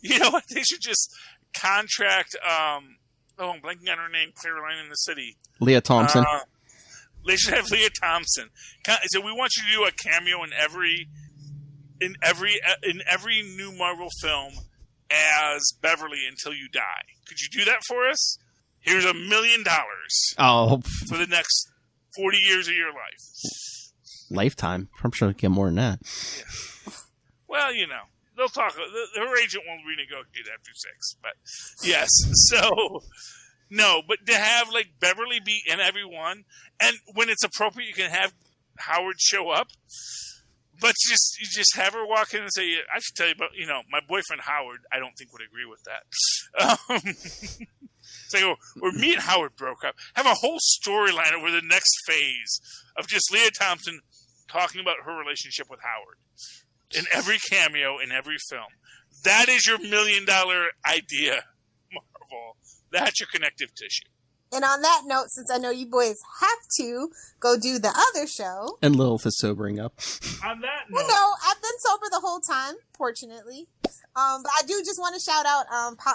you know what? They should just contract, I'm blanking on her name, Caroline in the City. Leah Thompson. They should have Leah Thompson. So we want you to do a cameo in every new Marvel film as Beverly until you die. Could you do that for us? Here's $1 million. Oh, for the next 40 years of your life. Lifetime. I'm sure they'll get more than that. Yeah. Well, they'll talk. Her agent won't renegotiate after 6, but yes. So no, but to have Beverly be in every one, and when it's appropriate, you can have Howard show up. But you just have her walk in and say, "I should tell you about my boyfriend Howard." I don't think would agree with that. Say, or me and Howard broke up. Have a whole storyline over the next phase of just Leah Thompson talking about her relationship with Howard. In every cameo, in every film. That is your $1 million idea, Marvel. That's your connective tissue. And on that note, since I know you boys have to go do the other show. And Lilith is sobering up. On that note. Well, no, I've been sober the whole time, fortunately. But I do just want to shout out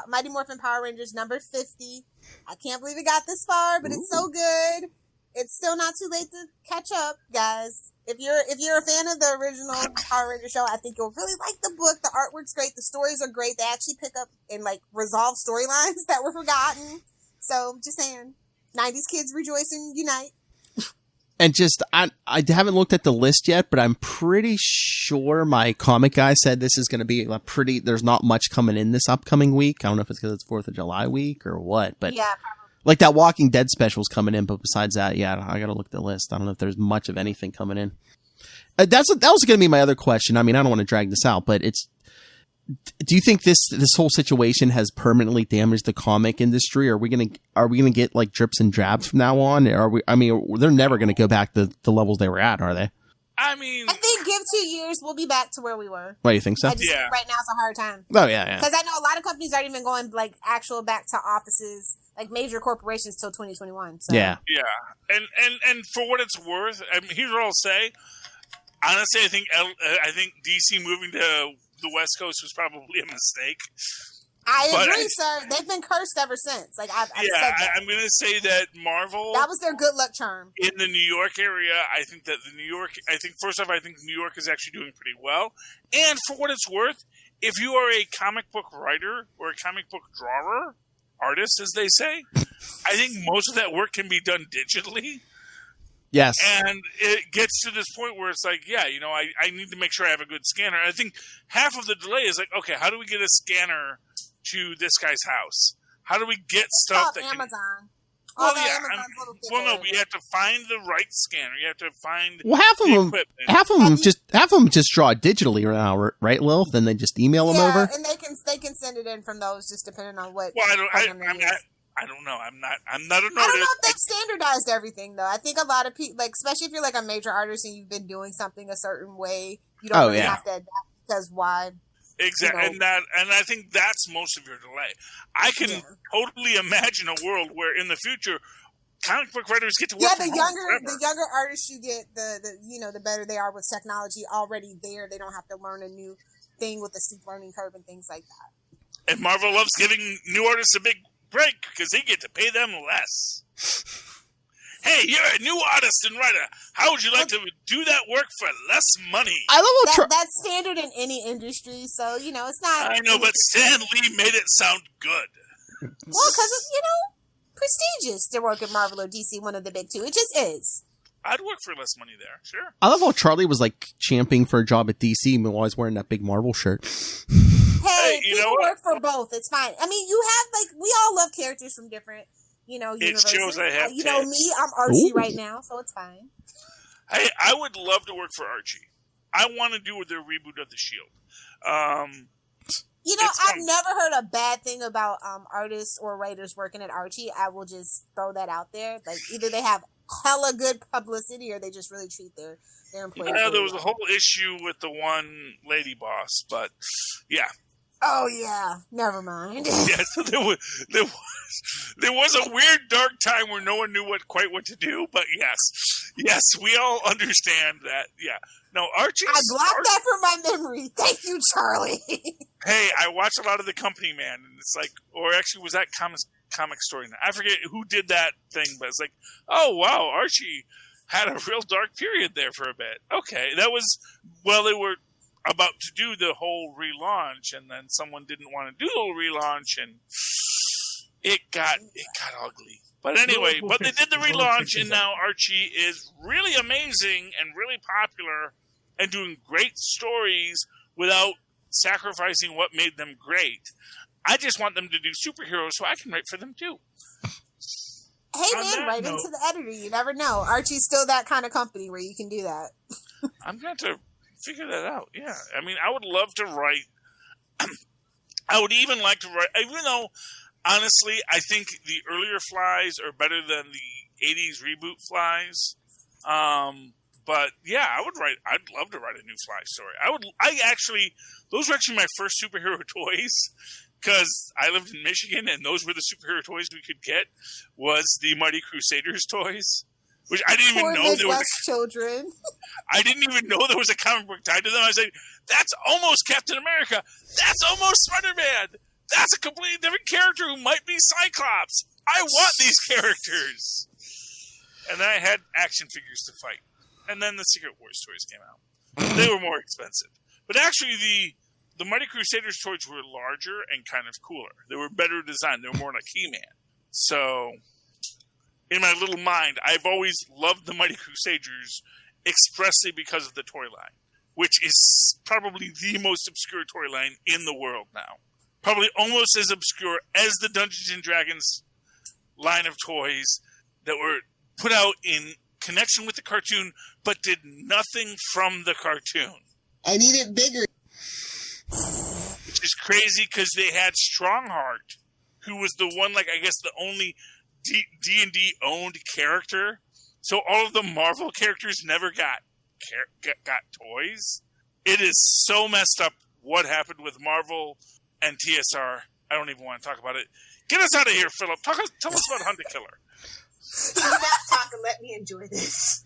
Mighty Morphin Power Rangers number 50. I can't believe it got this far, but It's so good. It's still not too late to catch up, guys. If you're a fan of the original Power Ranger show, I think you'll really like the book. The artwork's great. The stories are great. They actually pick up and resolve storylines that were forgotten. So just saying, 90s kids rejoice and unite. And just, I haven't looked at the list yet, but I'm pretty sure my comic guy said this is going to be there's not much coming in this upcoming week. I don't know if it's because it's 4th of July week or what, but yeah, that Walking Dead special's coming in. But besides that, yeah, I got to look at the list. I don't know if there's much of anything coming in. That was going to be my other question. I mean, I don't want to drag this out, but do you think this whole situation has permanently damaged the comic industry? Are we gonna get drips and drabs from now on? They're never gonna go back to the levels they were at, are they? I think give 2 years, we'll be back to where we were. Why, you think so? Right now it's a hard time. Oh yeah. Because I know a lot of companies aren't even going actual back to offices, major corporations till 2021. So. Yeah. Yeah, and for what it's worth, here's what I'll say. Honestly, I think DC moving to the West Coast was probably a mistake. I agree, sir. They've been cursed ever since. I've said that. I'm going to say that Marvel... That was their good luck charm. In the New York area, I think first off, I think New York is actually doing pretty well. And for what it's worth, if you are a comic book writer or a comic book drawer, artist, as they say, I think most of that work can be done digitally. Yes. And it gets to this point where it's I need to make sure I have a good scanner. I think half of the delay is okay, how do we get a scanner to this guy's house? How do we get stuff that Amazon? Well, you have to find the right scanner. You have to find half of them just draw it digitally now, right, Lil? Then they just email them over. And they can send it in from those, just depending on what. Well, I don't know. I'm not an artist. I don't know if they've standardized everything, though. I think a lot of people, like, especially if you're like a major artist and you've been doing something a certain way, you don't really have to adapt because why? Exactly, You know. and I think that's most of your delay. I can totally imagine a world where in the future, comic book writers get to work. Yeah, the younger artists you get, the better they are with technology already there. They don't have to learn a new thing with the steep learning curve and things like that. And Marvel loves giving new artists a big break because they get to pay them less. Hey, you're a new artist and writer. How would you like to do that work for less money? I love that's standard in any industry, so it's not. I know, but Stan Lee made it sound good. Well, because it's prestigious to work at Marvel or DC, one of the big two. It just is. I'd work for less money there, sure. I love how Charlie was like champing for a job at DC while I was wearing that big Marvel shirt. Hey, people work for both. It's fine. I mean, you have we all love characters from different, universes. It shows I have me, I'm Archie right now, so it's fine. Hey, I would love to work for Archie. I want to do their reboot of the Shield. I've never heard a bad thing about artists or writers working at Archie. I will just throw that out there. Like, either they have hella good publicity or they just really treat their employees. Yeah, there was a whole issue with the one lady boss, but yeah. Oh yeah, never mind. Yeah, so there was a weird dark time where no one knew what to do, but yes, we all understand that. Yeah, no, Archie. I blocked that from my memory. Thank you, Charlie. Hey, I watched a lot of The Company Man, and it's like, or actually, was that comic story? I forget who did that thing, but it's like, oh wow, Archie had a real dark period there for a bit. Okay, that was they were about to do the whole relaunch, and then someone didn't want to do the whole relaunch, and it got ugly. But anyway, but they did the relaunch, and now Archie is really amazing and really popular and doing great stories without sacrificing what made them great. I just want them to do superheroes so I can write for them too. Hey man, write into the editor. You never know. Archie's still that kind of company where you can do that. I'm going to figure that out. Yeah. I mean, I would love to write. I would even like to write, even though, honestly, I think the earlier Flies are better than the 80s reboot Flies. But yeah, I'd love to write a new Fly story. Those were actually my first superhero toys because I lived in Michigan and those were the superhero toys we could get was the Mighty Crusaders toys. Which I didn't even know there was children. I didn't even know there was a comic book tied to them. I was like, that's almost Captain America. That's almost Spider-Man. That's a completely different character who might be Cyclops. I want these characters. And then I had action figures to fight. And then the Secret Wars toys came out. They were more expensive. But actually, the Mighty Crusaders toys were larger and kind of cooler. They were better designed. They were more like He-Man. So in my little mind, I've always loved the Mighty Crusaders expressly because of the toy line, which is probably the most obscure toy line in the world now. Probably almost as obscure as the Dungeons & Dragons line of toys that were put out in connection with the cartoon, but did nothing from the cartoon. I need it bigger. Which is crazy because they had Strongheart, who was the one, I guess the only D&D owned character. So all of the Marvel characters never got toys. It is so messed up what happened with Marvel and TSR. I don't even want to talk about it. Get us out of here, Philip. Tell us about Hunt a Killer. You do not talk and let me enjoy this.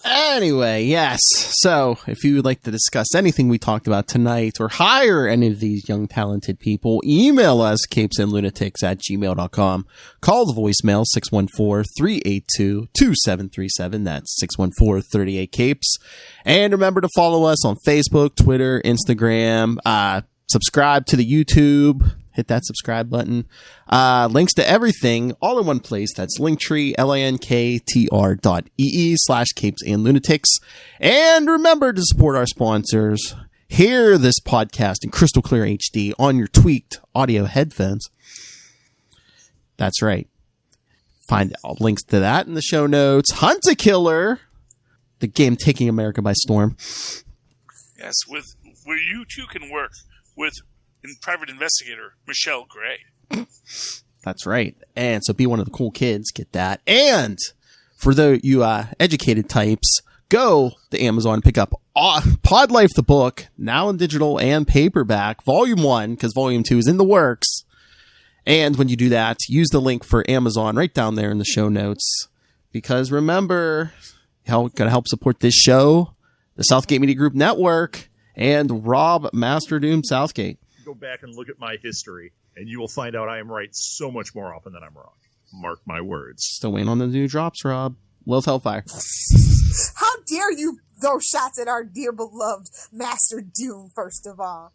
Anyway, yes. So, if you would like to discuss anything we talked about tonight or hire any of these young talented people, email us, capesandlunatics@gmail.com. Call the voicemail, 614-382-2737. That's 614-38-CAPES. And remember to follow us on Facebook, Twitter, Instagram. Subscribe to the YouTube. Hit that subscribe button. Links to everything all in one place. That's Linktree, linktr.ee/capesandlunatics. And remember to support our sponsors. Hear this podcast in crystal clear HD on your tweaked audio headphones. That's right. Find links to that in the show notes. Hunt a Killer, the game taking America by storm. Yes, where you too can work with Private Investigator Michelle Gray. That's right. And so be one of the cool kids, get that. And for you educated types, go to Amazon, pick up Pod Life the book, now in digital and paperback, volume 1, because volume 2 is in the works. And when you do that, use the link for Amazon right down there in the show notes. Because remember, gotta help support this show, the Southgate Media Group Network, and Rob Master Doom Southgate. Go back and look at my history, and you will find out I am right so much more often than I'm wrong. Mark my words. Still waiting on the new drops, Rob. Lilith Hellfire. How dare you throw shots at our dear beloved Master Doom, first of all.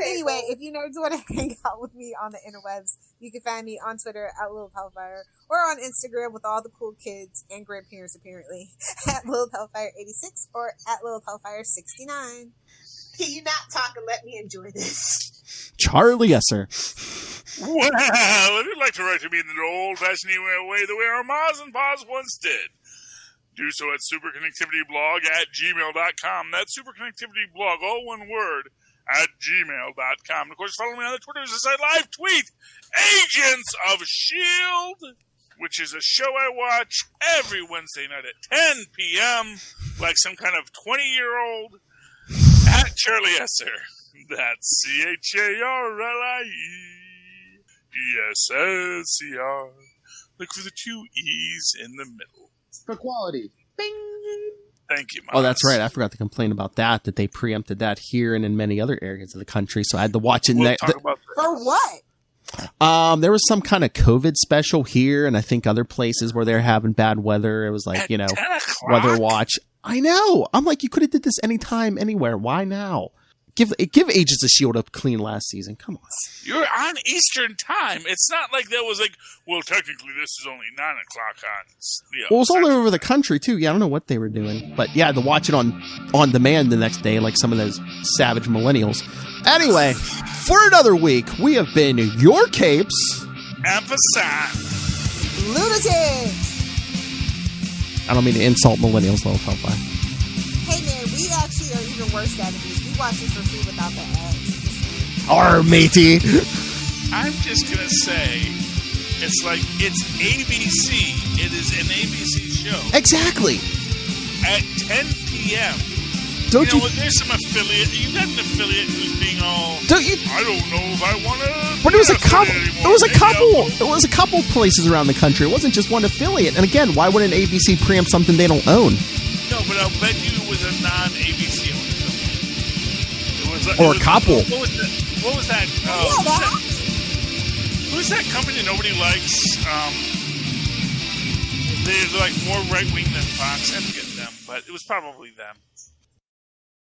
Anyway, if you nerds want to hang out with me on the interwebs, you can find me on Twitter at Lilith Hellfire or on Instagram with all the cool kids and grandparents apparently at Lilith Hellfire 86 or at Lilith Hellfire 69. Can you not talk and let me enjoy this? Charlie, yes, sir. Well, if you'd like to write to me in the old-fashioned email way the way our mas and pas once did, do so at superconnectivityblog@gmail.com. That's superconnectivityblog, all one word, at gmail.com. And of course, follow me on the Twitters as I live tweet Agents of S.H.I.E.L.D., which is a show I watch every Wednesday night at 10 p.m., like some kind of 20-year-old, at Charlie Esser. That's CHARLIESSER. Look for the 2 E's in the middle. For quality. Bing! Thank you, Miles. Oh, that's right. I forgot to complain about that they preempted that here and in many other areas of the country. So I had to watch it. For what? There was some kind of COVID special here, and I think other places where they're having bad weather. It was like, weather watch. I know. I'm like, you could have did this anytime, anywhere. Why now? Give Agents of S.H.I.E.L.D. a clean last season. Come on. You're on Eastern time. It's not like that was like, well, technically this is only 9 o'clock on. Well, it was all over the country, too. Yeah, I don't know what they were doing. But yeah, to watch it on demand the next day, like some of those savage millennials. Anyway, for another week, we have been your capes. Emphasize. Lunatics. I don't mean to insult millennials, though, Hellfire. Hey, man, we actually are even worse at it. We watch it for free without the ads. Arr, matey. I'm just going to say, it's like, it's ABC. It is an ABC show. Exactly. At 10 p.m. Don't you? There's some affiliate. You got an affiliate who's being all. Don't you? I don't know if I want to. But it was a couple. It was a couple. It was a couple places around the country. It wasn't just one affiliate. And again, why wouldn't ABC preempt something they don't own? No, but I'll bet you it was a non-ABC owned affiliate. Or a couple. What was that? Who's that company nobody likes? They're like more right wing than Fox. I forget them, but it was probably them.